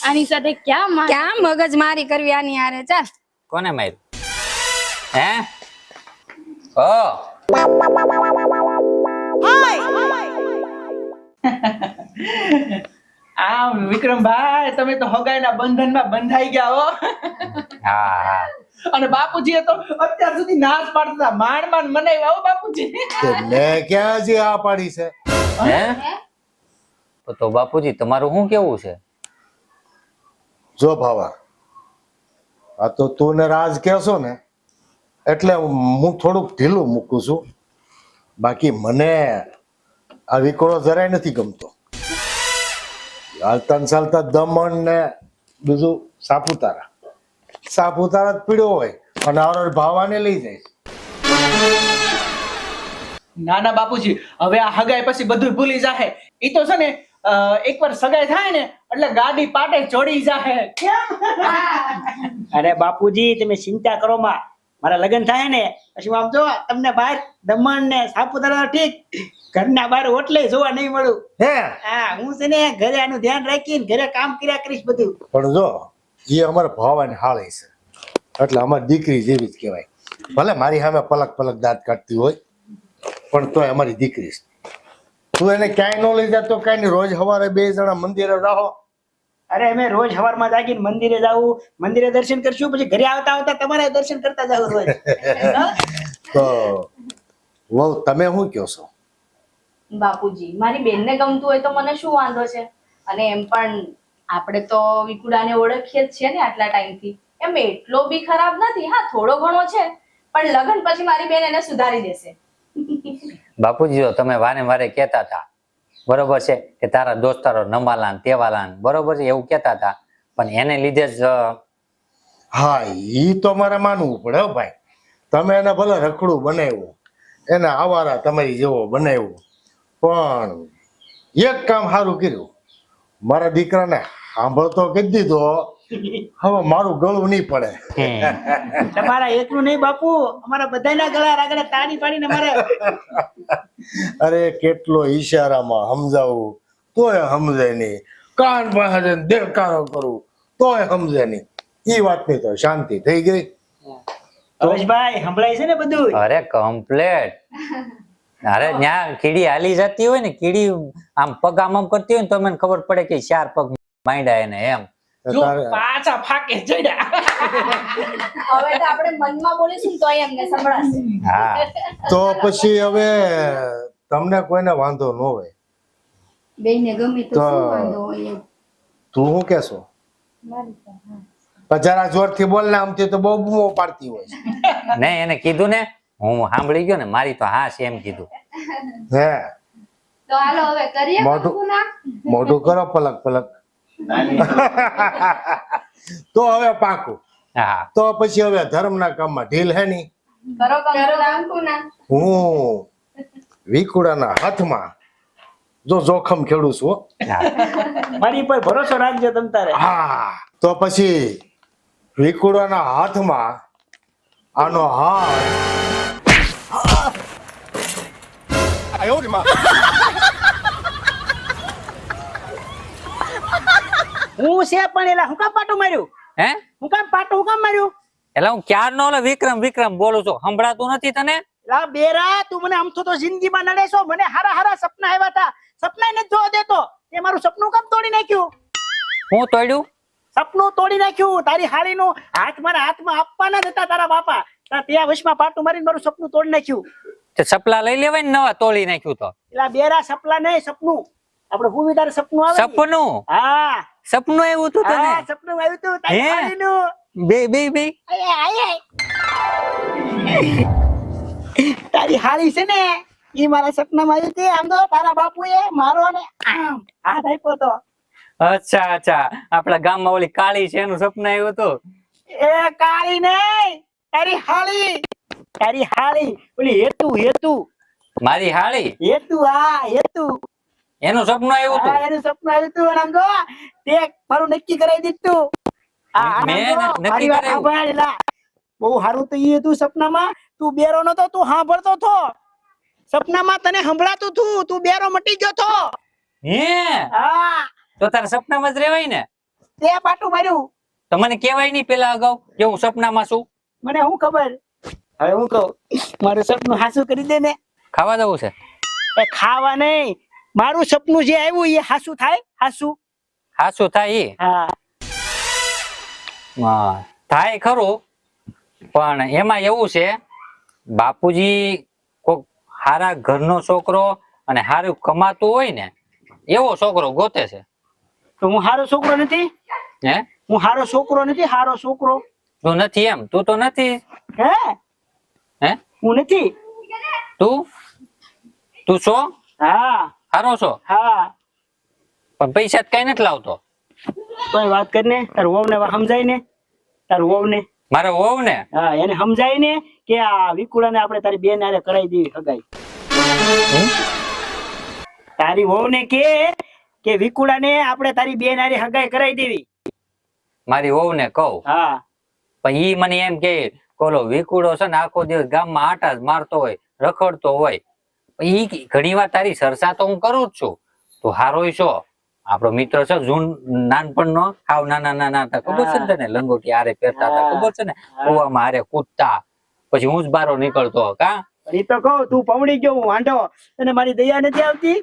આની સાથે ક્યાં ક્યાં મગજ મારી કરવી આની હારે. ચાલ કોને માર્યું? હે? ઓ આ વિક્રમભાઈ, તમે તો હગાઈના બંધનમાં બંધાઈ ગયા હો. હા હા. અને બાપુજીએ તો અત્યાર સુધી નાશ પાડતા હતા. માંડ માંડ મનાવ્યા હો બાપુજી. મેં ક્યાં હજી આ પાડી છે? હે? તો બાપુજી તમારું શું કેવું છે? જો ભાવા, આ તો તું ને રાજ કહેશો ને એટલે હું થોડુંક ઢીલું મૂકું છું. બાકી મને આ વિકોળો જરાય નથી ગમતો. હાલતા ને ચાલતા દમણ ને બીજું સાપુતારા જ પીડ્યો હોય અને આવડો ભાવાને લઈ જાય. ના ના બાપુજી, હવે આ હગાઈ પછી બધું ભૂલી જાહે. ઈ તો છે ને એકવાર સગાઈ થાય ને એટલે ગાડી પાટે ચડી જાહે. અરે બાપુજી તમે ચિંતા કરો માં, મારા લગ્ન થાય ને પછી આમ જો તમને બહાર દમણ ને સાપુતારા ઠીક, ઘરના બહાર ઓટલે જોવા નહીં મળું. હે હા, હું છે ને ઘરે આનું ધ્યાન રાખીને ઘરે કામ કર્યા કરીશ બધું. પણ જો એ અમારે ભાવાની હાળી છે એટલે અમારી દીકરી જેવી જ કહેવાય. ભલે મારી સામે પલક દાંત કાઢતી હોય પણ તોય અમારી દીકરી છે. તું એને ક્યાંય ન લઈ જા તો કઈ નહીં, રોજ સવારે 2 જણા મંદિરે રહો. અરે અમે રોજ સવારમાં જાગીને મંદિરે જાવું, મંદિરે દર્શન કરશું, પછી ઘરે આવતા આવતા તમારે દર્શન કરતા જાવ રોજ. તો વહુ તમે શું કહો છો? બાપુજી મારી બેનને ગમતું હોય તો મને શું વાંધો છે? અને એમ પણ આપણે તો વિકુડાને ઓળખીએ જ છીએ ને આટલા ટાઈમથી, એમ એટલો બી ખરાબ નથી. હા થોડો ઘણો છે પણ લગ્ન પછી મારી બેન એને સુધારી દેશે. બાપુજી જો તમે વારે વારે કહેતા હતા બરોબર છે કે તારા દોસ્તારો નમાલાન તેવાલાન બરોબર છે એવું કહેતા હતા, પણ એને લીધે જ હા ઈ તો મારે માનવું પડે હો ભાઈ. તમે એને ભલે રખડું બનાવ્યું, એને આવારા તમારી જેવો બનાવ્યું, પણ એક કામ સારું કર્યું, મારા દીકરાને સાંભળતો કહી દીધો. હવે મારું ગળું નહીં પડે. તમારા એકલું નહીં બાપુ, અમારા બધાના ગળા આગળ તાળી પાડીને મારે. અરે કેટલો ઈશારામાં સમજાવું તોય સમજે નહીં, કાન પાસે જઈને દેડકારો કરું તોય સમજે નહીં. એ વાતની તો શાંતિ થઈ ગઈ. હરેશભાઈ સંભળાય છે ને બધું? અરે કમ્પ્લેટ. અરે ત્યાં કીડી હાલી જતી હોય ને, કીડી આમ પગ આમ કરતી હોય ને તો મને ખબર પડે કે 4 પગ માંડ્યા એને એમ. જો પાછા ફાકે જડ્યા. હવે તો આપણે મનમાં બોલીશું તો એમને સંભળાશે. હા તો પછી હવે તમને કોઈને વાંધો ન હોય બેયને ગમે તો તો શું વાંધો હોય એમ. તું શું કેશો? જરા જોરથી બોલ ને, આમથી તો બહુ બૂમો પાડતી હોય. નહીં એને કીધું ને, હું સાંભળી ગયો ને, મારી તો હા છે એમ કીધું. હે તો હાલો હવે કરીએ કંકુના. મોઢું કરો પલક. તો હવે પાકું. હા તો પછી હવે ધર્મના કામમાં ઢીલ હે ની. કરો કંકુના. હું વિકુડાના હાથમાં જો જોખમ ખેડું છું હો. મારી પર ભરોસો રાખજો તમ તારે. હા તો પછી વિકુડાના હાથમાં આનો હાથ. હું છે પણ એલા હું કામ પાટું માર્યું? હે હું કામ માર્યું? એટલે હું ક્યારનો ઓલો વિક્રમ બોલું છું, સંભળાતું નથી તને? લા બેરા, તું મને આમ તો જિંદગીમાં નડે છો. મને હારા સપના આવ્યા હતા, સપના નથી જોવા દેતો. તે મારું સપનું કામ તોડી નાખ્યું. હું તોડ્યું? સપનું તોડી નાખ્યું. તારી હાળીનો હાથ મારા હાથમાં આપવાના જ હતા તારા બાપા. ત્યાં વશમાં પાટું મારીને મારું સપનું તોડી નાખ્યું. તે સપલા લઈ લેવાય ને, નવા તોડી નાખ્યું તો. એલા બેરા, સપલા નહીં, સપનું. આપણે હું તારે સપનું આવે ને? સપનું? હા સપનું આવ્યું તું તને? હા, સપનું આવ્યું તું તારી હે? હાળીનું. બે તારી હાળી છે ને, ઈ મારા સપનામાં આવી હતી. આમ તો તારા બાપુએ મારો ને આમ હાથ આપ્યો તો. અચ્છા આપણા ગામમાં ઓલી કાળી છે એનું સપનું આવ્યું હતું? એ કાળી નહીં, તારી હાળી ઓલી હેતુ. મારી હાળી? હેતુ, હા હેતુ. એનું સપનું આવ્યું હા, હતું? એનું સપનું આવ્યું હતું. અને આમ જો તે મારું નક્કી કરાવી દીધું. મેં નક્કી કરાવ્યું? બહુ સારું તો ઈ હતું. સપનામાં તું બેરો નતો, તું સાંભળતો હતો. સપનામાં તને સંભળાતું હતું, તું બેરો મટી ગયો તો. હે હા, તો તારા સપનામાં જ રહેવાય ને? તે પાટું માર્યું. તો મને કહેવાય નહીં પેલા અગાઉ કે હું સપનામાં છું? મને શું ખબર? હવે હું કહું, મારું સપનું હાસું કરી દે ને. ખાવા જવું છે? એ ખાવા નહીં, મારું સપનું જે આવ્યું એ હાસું થાય. હાસું થાય ઈ? હા. હા થાય ખરું, પણ એમાં એવું છે બાપુજી કોક હારા ઘરનો છોકરો અને હારું કમાતું હોય ને એવો છોકરો ગોતે છે. તો હું હારો છોકરો નથી? હે હું હારો છોકરો નથી? હારો છોકરો તું નથી એમ? તું તો નથી. હે હે? હું નથી. તું છો? હા હારો છો? હા. પણ પૈસા જ કઈ નથી લાવતો. કોઈ વાત કરીને તાર વહુ ને સમજાય ને, તાર વહુ ને. મારે હોવ ને. હા એને સમજાય ને કે આ વિકુડા ને આપણે તારી બેન હારે કરાવી દેવી હગાઈ. તારી વહુ ને કે વિકુડા ને આપણે તારી બેન હારે હગાઈ કરાવી દેવી. મારી વહુ ને કહું. હા પણ ઈ મને એમ કે કોલો વિકુડો છે ને આખો દિવસ ગામમાં આટા જ મારતો હોય, રખડતો હોય. ઈ ઘણી વાર તારી ચર્ચા તો હું કરું જ છું. તું હારોય છો, આપણો મિત્ર છે જૂન નાનપણનો, હાવ નાના નાના હતા ખબર છે ને તને? લંગોટી હારે પહેરતા હતા ખબર છે ને? કુવામાં હારે કૂદતા, પછી હું જ બારો નીકળતો. કા એ તો કહું તું પવડી ગયો હું વાંઢો, તને મારી દયા નથી આવતી?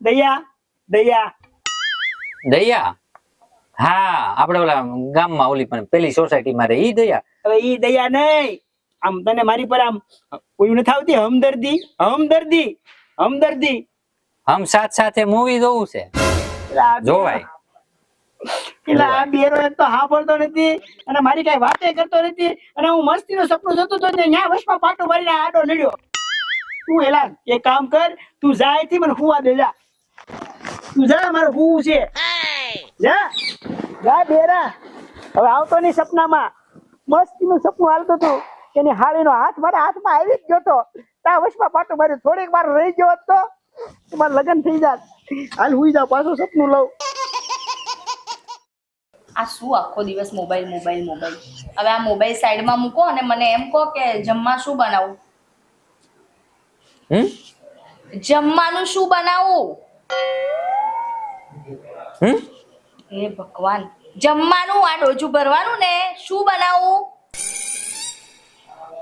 દયા દયા દયા? હા, આપડે ઓલા ગામમાં ઓલી પણ પેલી સોસાયટીમાં રહે ઈ દયા. હવે ઈ દયા નહીં, આમ તને મારી પર આમ કોઈ નથી આવતી હમદર્દી? હમદર્દી હમદર્દી. હમ સાથ સાથે મૂવી જોવું છે, જોવાય. એટલે આ બેરો એક તો સાંભળતો નથી અને મારી કઈ વાતે કરતો નથી, અને હું મસ્તી નું સપનું જોતો તો ત્યાં વસમાં પાટો મારીને આડો નડ્યો. તું એલા એક કામ કર, તું જાય થી મને હુવા દે. જા તું જા, મારે હુવું છે. જા જા બેરા. હવે આવતો નહીં સપનામાં. મસ્તી નું સપનું હાલતું હતું, એની હાળીનો હાથ મારા હાથમાં આવી જ ગયો તો તા વસમાં પાટો માર્યો. થોડીક વાર રહી ગયો હોત તો મારે લગ્ન થઈ જાત. હાલ હુઈ જાવ, પાછું સપનું લઉં. આ શું આખો દિવસ મોબાઈલ મોબાઈલ મોબાઈલ. હવે આ મોબાઈલ સાઈડમાં મૂકો અને મને એમ કહો કે જમવા શું બનાવું? જમવાનું શું બનાવું? હે ભગવાન, જમવાનું આ ડોજું ભરવાનું ને, શું બનાવું?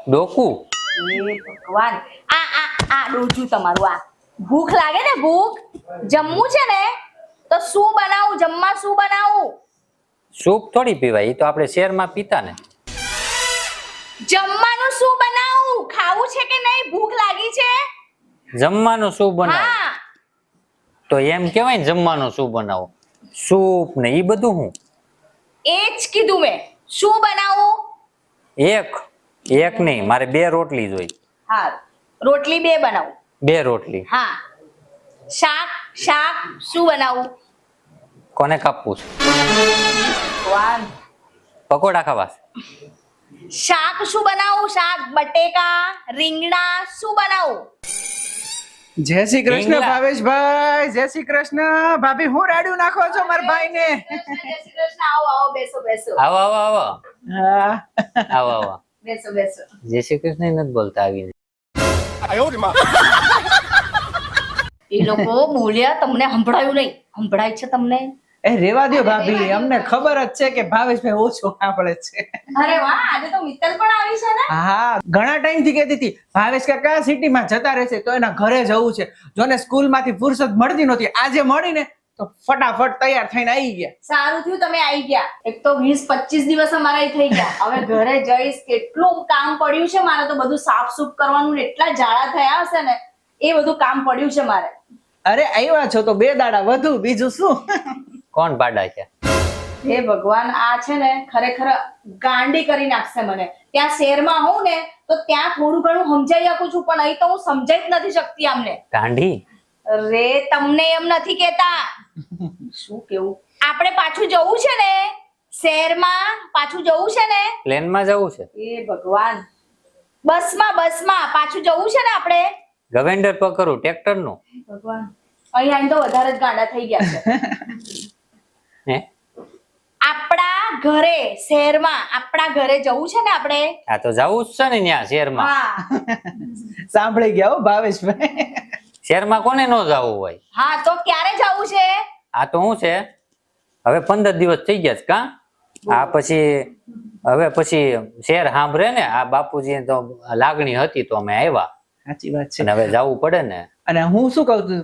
ડોકું. હે ભગવાન, આ ડોજું તમારું. આ ભૂખ લાગે ને, ભૂખ જમવું છે ને, તો શું બનાવું? જમવા શું બનાવું? સૂપ થોડી પીવાય, એ તો આપણે શહેરમાં પીતા ને. જમવાનું શું બનાવું? ખાવું છે કે નહીં? ભૂખ લાગી છે. જમવાનું શું બનાવું? તો એમ કેવાય ને જમવાનું શું બનાવું, સૂપ ને ઈ બધું. હું એ જ કીધું મેં. શું બનાવું? એક નહીં, મારે 2 રોટલી જોઈ. હા, રોટલી 2 બનાવું. 2 રોટલી. હા. શાક શું બનાવું? કોને કાપવું છે? ભગવાન, પકોડા ખાવા? શાક શું બનાવું? શાક બટેકા, રીંગણા શું બનાવું? જય શ્રી કૃષ્ણ ઢીંગલા. ભાવેશભાઈ, જય શ્રી કૃષ્ણ. ભાભી હું રાડ્યું નાખો છો મારા ભાઈને? જય શ્રી કૃષ્ણ. આવો બેસો. આવો આવો આવો હા. આવો આવો. બેસો. જય શ્રી કૃષ્ણ નથી બોલતા આવીને. એ લોકો બોલ્યા, તમને સંભળાયું નહીં? સંભળાય છે તમને? એ રેવા દ્યો ભાભી, અમને ખબર જ છે કે ભાવેશભાઈ ઓછો સાંભળે છે. અરે વાહ, આજે તો મિત્તલ પણ આવી છે ને. હા, ઘણા ટાઈમ થી કહેતી હતી ભાવેશ કાકા સિટીમાં જતા રહેશે તો એના ઘરે જવું છે. જોને સ્કૂલ માંથી ફુરસત મળતી નહોતી, આજે મળીને તો ફટાફટ તૈયાર થઈને આવી ગયા. સારું થયું તમે આવી ગયા. એક તો 20-25 દિવસ અમારા અહીં થઈ ગયા. હવે ઘરે જઈશ, કેટલું કામ પડ્યું છે મારે તો. બધું સાફ સૂફ કરવાનું ને એટલા ઝાડા થયા હશે ને, એ બધું કામ પડ્યું છે મારે. અરે આવ્યા છો તો 2 દાડા વધુ, બીજું શું. કોણ પાડા છે? હે ભગવાન, આ છે ને ખરેખર ગાંડી કરી નાખશે મને. ત્યાં શહેરમાં હોઉં ને તો ત્યાં થોડું ઘણું સમજાઈ આપું છું, પણ અહીં તો હું સમજાઈ જ નથી શકતી આમને. ગાંડી? અરે તમને એમ નથી કેતા. શું કેવું? આપણે પાછું જવું છે ને શહેરમાં, પાછું જવું છે ને. પ્લેનમાં જવું છે? એ ભગવાન, બસમાં પાછું જવું છે ને આપણે. ગવેન્ડર પકડું ટ્રેક્ટર નું? ભગવાન, અહીં આઈને તો વધારે જ ગાંડા થઈ ગયા છે. હે? આપણા ઘરે શહેરમાં, આપણા ઘરે જવું છે ને આપણે. આ તો જવું જ છે ને ત્યાં શહેરમાં. હા સાંભળી ગયા હો ભાવેશભાઈ. શહેરમાં કોને ન જવું હોય? હા, તો ક્યારે જવું છે? આ તો શું છે, હવે 15 દિવસ થઈ ગયા છે. કા આ પછી શહેર સાંભળે ને, આ બાપુજી તો લાગણી હતી તો અમે આવ્યા. સાચી વાત છે. અને હવે જવું પડે ને. અને હું શું કહું છું,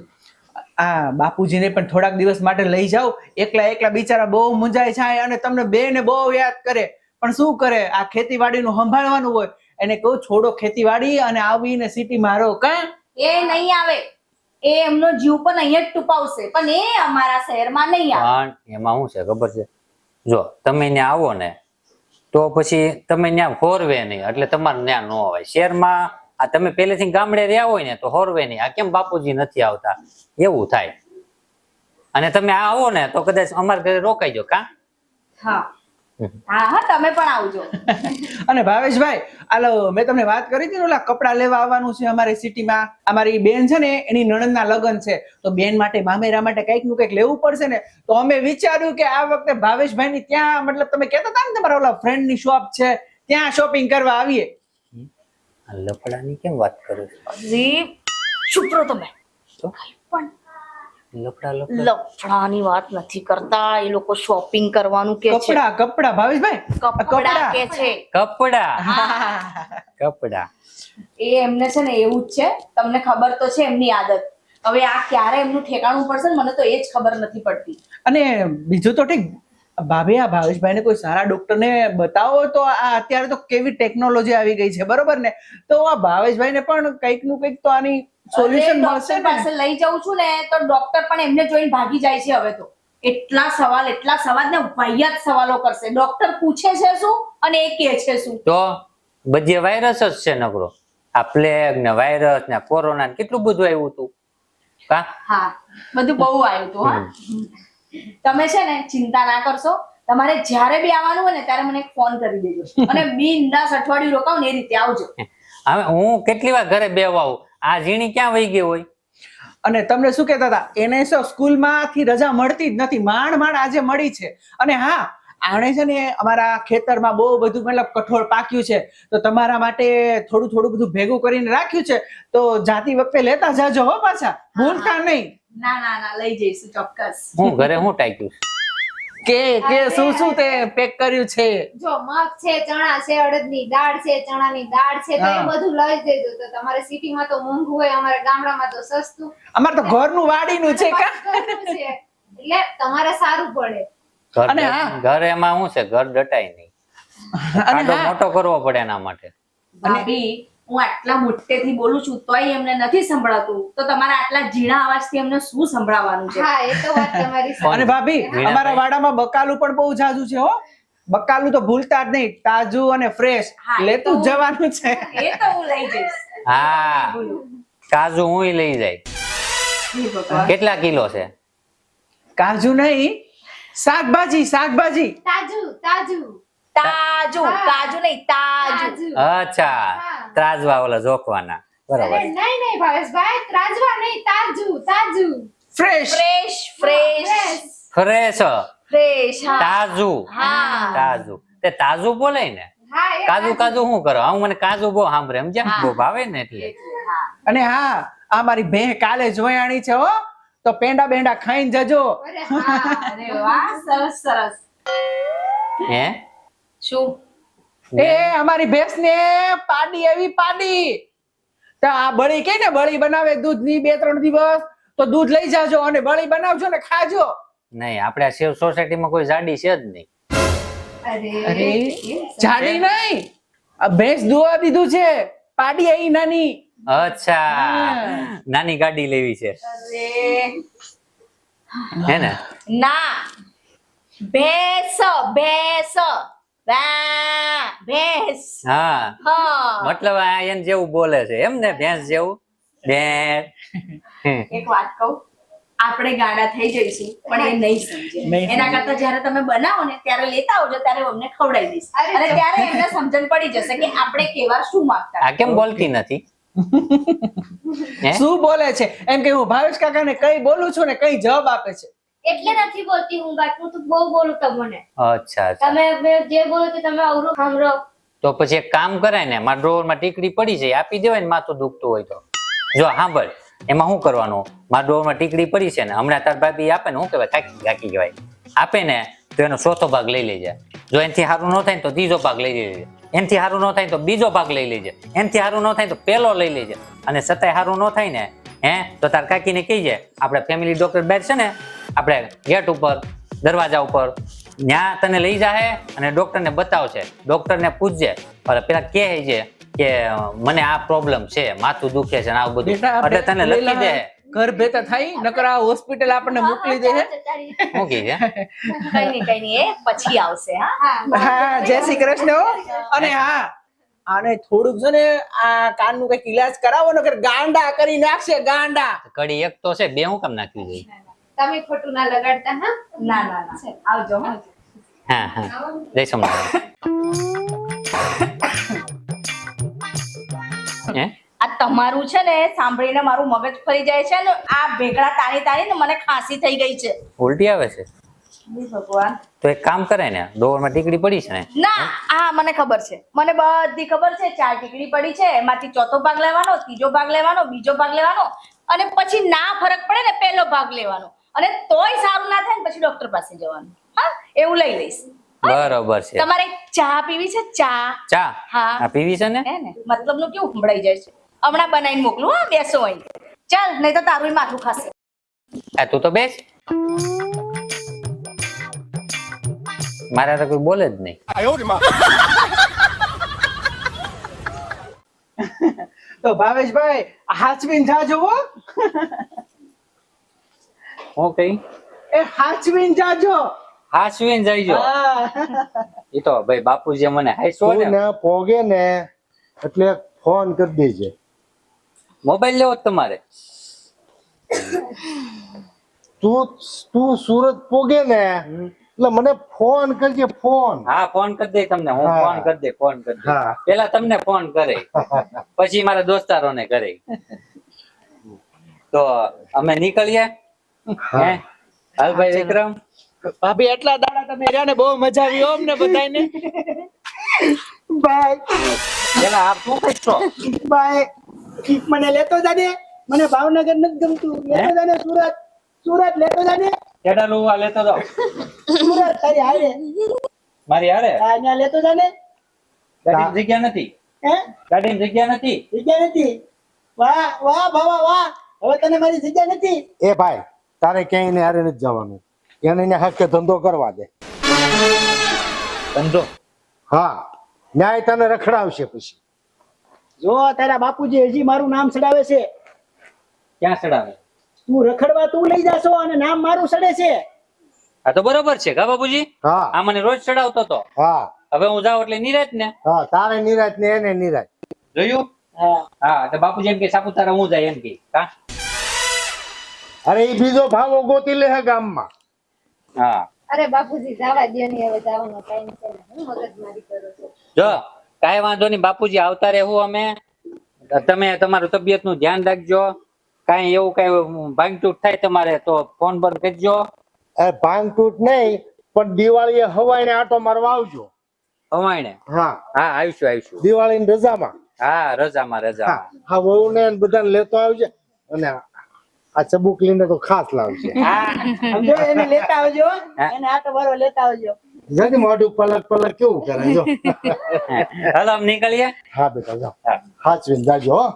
આ બાપુજીને પણ થોડાક દિવસ માટે લઈ જાઓ. એકલા બિચારા બહુ મૂંઝાય છે અને તમને બેને બહુ યાદ કરે, પણ શું કરે, આ ખેતીવાડીનું સંભાળવાનું હોય. એને કહું છોડો ખેતીવાડી અને આવીને સિટીમાં રહો. કા એ નહીં આવે, એ એમનો જીવ પણ અહીંયા જ ટૂંપાવશે, પણ એ અમારા શહેરમાં નહીં આવે. પણ એમાં શું છે ખબર છે, જો તમે ને આવો ને તો પછી તમે ત્યાં હોરવે નહીં, એટલે તમારે ત્યાં ન હોય. શહેરમાં આ તમે પહેલેથી ગામડે રહ્યા હોય ને તો હોરવે નહીં, આ કેમ બાપુજી નથી આવતા એવું થાય. અને તમે આવો ને તો કદાચ અમારા ઘરે રોકાઈ જાઓ. કા હા હા હા, તમે પણ આવજો. અને ભાવેશભાઈ, આલો મેં તમને વાત કરી હતી ને ઓલા કપડાં લેવા આવવાનું છે અમારી સિટીમાં. અમારી બેન છે ને એની નણંદના લગ્ન છે, તો બેન માટે મામેરા માટે કંઈક નું કંઈક લેવું પડશે ને, તો અમે વિચાર્યું કે આ વખતે ભાવેશભાઈ ની ત્યાં, મતલબ તમે કહેતા હતા ને તમારા ઓલા ફ્રેન્ડ ની શોપ છે ત્યાં શોપિંગ કરવા આવીએ. આ લફડાની કેમ વાત કરો છો? જી ચૂપ રહો તમે. તો પણ લફડા લફડાની વાત નથી કરતા, એ લોકો શોપિંગ કરવાનું કે છે. કપડા ભાવેશભાઈ, કપડા કે છે. કપડા એ એમને છે ને એવું જ છે, તમને ખબર તો છે એમની આદત. હવે આ ક્યારે એમનું ઠેકાણું પડશે ને મને તો એ જ ખબર નથી પડતી. અને બીજું તો ઠીક ભાભી, આ ભાવેશભાઈને કોઈ સારા ડોક્ટરને બતાવો તો આ અત્યારે તો કેવી ટેકનોલોજી આવી ગઈ છે, બરોબર ને? તો આ ભાવેશભાઈને પણ કંઈક નું કંઈક તો આની સોલ્યુશન મળશે ડોક્ટર પાસે લઈ જાઉં છું ને તો ડોક્ટર પણ એમને જોઈને ભાગી જાય છે. હવે તો એટલા સવાલ ને વાહિયાત સવાલો કરશે. ડોક્ટર પૂછે છે શું અને એ કહે છે શું? તો બધી વાયરસ જ છે નકરો. આ પ્લેગ ને વાયરસ ને કોરોના ને કેટલું બધું આવ્યું હતું. કા હા, બધું બહુ આવ્યું હતું. હા, તમે છે ને ચિંતા ના કરશો. તમારે જ્યારે બી આવવાનું હોય ને ત્યારે મને ફોન કરી દેજો અને બિનદાસ અઠવાડિયું રોકાવ ને એ રીતે આવજો. હવે હું કેટલી વાર ઘરે બેહવા આવું, આ ઝીણી ક્યાં વહી ગઈ હોય? અને તમને શું કહેતા હતા, એને સ્કૂલમાંથી રજા મળતી જ નથી, માંડ આજે મળી છે. અને હા, આણે છે ને અમારા ખેતરમાં બહુ બધું મતલબ કઠોળ પાક્યું છે, તો તમારા માટે થોડું બધું ભેગું કરીને રાખ્યું છે, તો જાતી વખતે લેતા જાજો હો પાછા, ભૂલતા નહીં. ના લઈ જઈશું ચોક્કસ. હું ઘરે હું ટાક્યું કે શું તે પેક કર્યું છે? જો મગ છે, ચણા છે, અડદની દાળ છે, ચણાની દાળ છે, તો એ બધું લઈ દેજો. તો તમારે સિટીમાં તો મોંઘું હોય, અમારે ગામડામાં તો સસ્તું. અમારે તો ઘરનું વાડીનું છે કા, ઘરનું છે એટલે તમારે સારું પડે. અને હા, ઘર એમાં શું છે, ઘર ડટાય નહીં, આડો મોટો કરવો પડે એના માટે. ભાભી, હું આટલા મોટેથી બોલું છું તોય એમને નથી સંભળાતું, તો તમારા આટલા ઝીણા અવાજથી એમને શું સંભળાવવાનું છે? હા, એ તો વાત તમારી સાચી. અને ભાભી, અમારા વાડામાં બકાલું પણ બહુ જાજુ છે હો. બકાલું તો ભૂલતા જ નહીં, તાજું અને ફ્રેશ લેતું જ જવાનું છે. એ તો હું લઈ જઈશ. હા, કાજુ હું લઈ જાય. કેટલા કિલો છે? કાજુ નહીં, શાકભાજી. કાજુ નહીં, તાજુ. અચ્છા, ત્રાજવા ઓલા જોખવાના, બરાબર. અરે નહીં ભાવેશભાઈ, ત્રાજવા નહીં, તાજું ફ્રેશ. ફ્રેશ, તાજુ. હા. તાજુ તે તાજુ બોલે ને. હા, એ કાજુ શું કરો? હું મને કાજુ બહુ સાંભળે, સમજ્યા? બહુ ભાવે ને એટલે. અને હા, આ મારી બેન કાલે જોયાણી છે હો, તો પેંડા ખાઈને જજો. અરે હા, અરે વાહ, સરસ. હે શું? એ અમારી ભેંસને પાડી. તો આ બળી કે ને, બળી બનાવે દૂધની 2-3 દિવસ, તો દૂધ લઈ જાજો અને બળી બનાવજો ને ખાજો. નહીં, આપણે આ શિવ સોસાયટીમાં કોઈ જાડી છે જ નહીં. અરે જાડી નહીં, આ ભેંસ દુવા દીધું છે, પાડી આવી નાની. અચ્છા, નાની ગાડી લેવી છે હે ને? ના, ભેંસ. હા, મતલબ આ એને જેવું બોલે છે એમ ને, ભેંસ જેવું. એક વાત કહું, આપણે ગાડા થઈ જઈશું પણ એ નહીં સમજે. એના કરતા જ્યારે તમે બનાવો ને ત્યારે લેતા આવજો, ત્યારે અમને ખવડાવી દઈશ અને ત્યારે એમને સમજણ પડી જશે કે આપણે કેવા શું માંગતા. આ કેમ બોલતી નથી? શું બોલે છે એમ કે હું ભાવેશ કાકાને કઈ બોલું છું ને કઈ જવાબ આપે છે. એટલે નથી બોલતી હું, બાકી તો બહુ બોલું તમને. અચ્છા, તમે જે બોલો તે તમે અવરું સાંભળો. તો પછી એક કામ કરાય ને, મારા ડ્રોવરમાં ટીકડી પડી છે, આપી દેવાય ને માથું દુખતું હોય તો. જો સાંભળ, એમાં શું કરવાનું, મારા ડ્રોવરમાં ટીકડી પડી છે ને, હમણાં તાર ભાભી આપે ને, શું કહેવાય, કાકી કહેવાય, આપે ને તો એનો 1/4 ભાગ લઈ લેજે. જો એનાથી સારું ન થાય ને તો 3જો ભાગ લઈ લેજે, એનાથી સારું ન થાય તો 2જો ભાગ લઈ લેજે, એનાથી સારું ન થાય તો 1લો લઈ લેજે. અને છતાંય સારું ન થાય ને તો તાર કાકીને કહીજે, આપણે ફેમિલી ડોક્ટર બેઠ છે ને, આપણે ગેટ ઉપર, દરવાજા ઉપર, ત્યાં તને લઈ જાહે અને ડોક્ટરને બતાવશે. ડોક્ટરને પૂછજે, પેલા કહે છે કે મને આ પ્રોબ્લેમ છે, માથું દુખે છે ને આવું બધું, એટલે તને લખી દે ઘર ભેતા થાય નકર આ હોસ્પિટલ આપણને મોકલી દે હે શું કહે છે કઈ નહીં એ પછી આવશે હા હા જય શ્રી કૃષ્ણ હો. અને હા આને થોડુંક છે ને આ કાનનું કઈક ઈલાજ કરાવો નકર ગાંડા કરી નાખશે ગાંડા. કડી એક તો છે, બે હું કામ નાખવી જોઈએ? તમે ખોટું ના લગાડતા હા ના ના ના આવજો હા હા હા જય સોમનાથ. હે આ તમારું છે ને સાંભળીને મારું મગજ ફરી જાય છે ને આ ભેગડા તાણી તાણીને મને ખાંસી થઈ ગઈ છે ઉલટી આવે છે? ભગવાન તો એક કામ કરે ને, ડોરમાં ટીકડી પડી છે ને, ના હા મને ખબર છે, મને બધી ખબર છે. 4 ટીકડી પડી છે, એમાંથી ચોથો ભાગ લેવાનો, ત્રીજો ભાગ લેવાનો, બીજો ભાગ લેવાનો અને પછી ના ફરક પડે ને પહેલો ભાગ લેવાનો અને તોય સારું ના થાય ને પછી ડોક્ટર પાસે જવાનું. હા એવું લઈ લઈશ. બરોબર છે. તમારે ચા પીવી છે? ચા ચા હા આ પીવી છે ને? હે ને મતલબનું કેવું સંભળાઈ જાય છે. હમણાં બનાવીને મોકલું હા બેસો અહીં. ચાલ નહીં તો તારું માથું ખાશે. આ તું તો બેસ, મારા તો કોઈ બોલે જ નહીં. તો ભાવેશભાઈ હાચવીને જાજો હો. હું કઈ એ હાચવીને જાજો. હાસવીને જઈજો. હા. એ તો ભાઈ બાપુજી મને હાઈસો તું ને, ને પોગે ને એટલે ફોન કરી દેજે. મોબાઈલ લેવો જ તમારે? તું સુરત પોગે ને એટલે મને ફોન કરજે. ફોન હા ફોન કરી દે તમને હું. હા. ફોન કરી દે, ફોન કરી દે. હા. પેલા તમને ફોન કરે પછી મારા દોસ્તારોને કરે. તો અમે નીકળીએ. હે હાલ ભાઈ વિક્રમ. ભાભી એટલા દાડા તમે રહ્યા ને બહુ મજા આવી હો અમને બધાયને. બાય પેલા આપ શું કરશો? બાય. મને લેતો જાને, મને ભાવનગર નથી ગમતું. લેતો જાને સુરત, સુરત લેતો જાને. કેડા લુવા લેતો જાઓ સુરત તારી હારે. મારી હારે. અહીંયા લેતો જાને. ગાડીની જગ્યા નથી. હે ગાડીની જગ્યા નથી. જગ્યા નથી. વાહ વાહ બાબા વાહ. હવે તને મારી જગ્યા નથી. એ ભાઈ તારે ક્યાંય ને હારે નથી જવાનું. એને ને હકે ધંધો કરવા દે. ધંધો? હા ન્યાય તને રખડાવશે પછી. જો તારા બાપુજી હજી મારું નામ સડાવે છે. ક્યાં ચડાવે? તું રખડવા તું લઈ જાશો અને નામ મારું સડે છે. આ તો બરોબર છે કા બાપુજી? હા આ મને રોજ ચડાવતો હતો. હા હવે હું જાઉં એટલે નિરાત ને. હા તારે નિરાજ ને એને નિરાજ. જોયું? હા હા તો બાપુજી એમ કે સાપુતારા હું જાય એમ કે. કા અરે એ બીજો ભાવો ગોતી લે હે ગામમાં. હા અરે બાપુજી જવા દો ને હવે જવાનો ટાઈમ છે ને હું મગજમારી કરો છો જો કાંઈ વાંધો નહીં બાપુજી, આવતા રહેવું અમે. તમે તમારું તબિયત નું ધ્યાન રાખજો. કાંઈ એવું કાંઈ ભાંગતૂટ થાય તમારે તો ફોન બંધ કરજો. એ ભાંગ તૂટ નહીં પણ દિવાળીએ હવાઈને આટો મારવા આવજો. હવાઈને? હા હા આવીશું આવીશું. દિવાળીની રજામાં. હા રજામાં રજામાં. હા વહુ ને બધાને લેતો આવજે અને આ ચબુકલીને તો ખાસ લાવજે. હા સમજો એને લેતા આવજો. એને આટો મારવા લેતા આવજો. જલ્દી મોઢું પલક પલક કેવું કરે જો. હાલો આમ નીકળીએ. હા બેટા જાઓ. હાચવીને જાજો હો.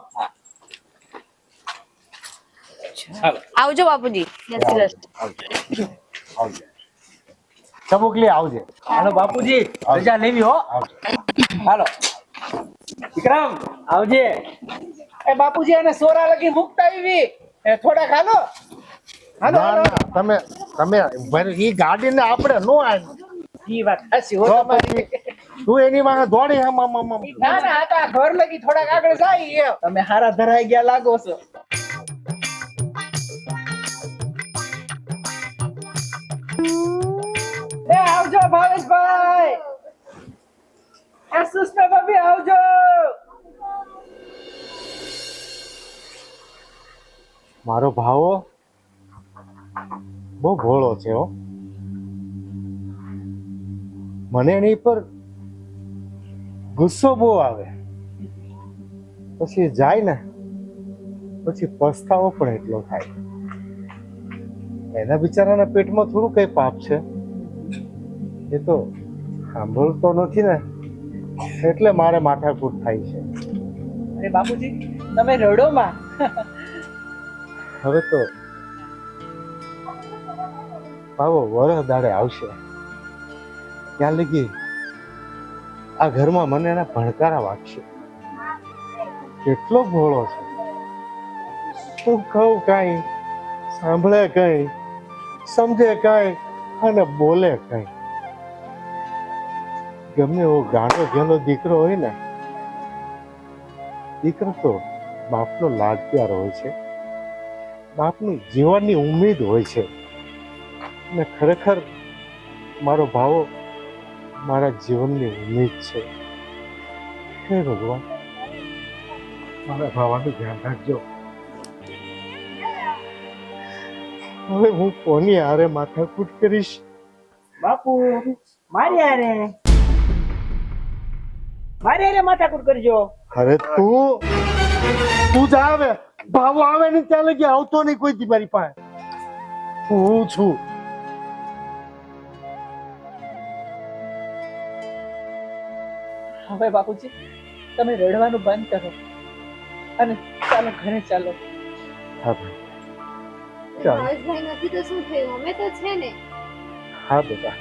આવજો બાપુજી. જય શ્રી કૃષ્ણ. આવજે ચબુકલી આવજે. હાલો બાપુજી રજા લેવી હો. આવજે. હાલો વિક્રમ આવજે. એ બાપુજી એને સોરા લગી મુકતા આવી. એ થોડા ખાલો. હાલો ના હાલો. ના તમે ઈ ગાડીને આપણે નો આવી. ઈ વાત હાચી હો તો તમારી. પછી તું એની વાંહે દોડી હમ હમ હમ હમ. ના ના આ તો આ ઘર લગી થોડાક આગળ જાય એમ. તમે હારા ધરાઈ ગયા લાગો છો. એ આવજો ભાવેશભાઈ. એ સુષ્મા ભાભી આવજો. મારો ભાવો બહુ ભોળો છે હો. મને એની પર ગુસ્સો બહુ આવે. પછી જાય ને પછી પસ્તાવો પણ એટલો થાય. એના બિચારાના પેટમાં થોડું કઈ પાપ છે. એ તો સાંભળતો નથી ને એટલે મારે માથાકૂટ થાય છે. અરે બાપુજી તમે રડો માં. હવે તો ભાવો વરહ દાડે આવશે ત્યાં લગી આ ઘરમાં મને એના ભણકારા વાગશે. કેટલો ભોળો છે. હું કહું કાંઈ સાંભળે કંઈ, સમજે કાંઈ અને બોલે કંઈ. ગમે એવો ગાંડો ઘેલો દીકરો હોય ને, દીકરો તો બાપનો લાડ પ્યાર હોય છે, બાપની જીવનની ઉમ્મીદ હોય છે. અને ખરેખર મારો ભાવો મારા જીવનની ઉમ્મીદ છે. હે ભગવાન, મારા ભાવાનું ધ્યાન રાખજો. હવે હું કોની હારે માથાકૂટ કરીશ? બાપુ મારી હારે માથાકૂટ કરજો. અરે તું જ આવે, ભાવો આવે ને ત્યાં લગી આવતો નહીં કોઈ દી મારી પાસે. હું છું. હવે બાપુજી તમે રડવાનું બંધ કરો અને ચાલો ઘરે ચાલો. હા ભાઈ, ચાલો. ભાઈ નથી તો શું થયું, અમે તો છે ને. હા બેટા.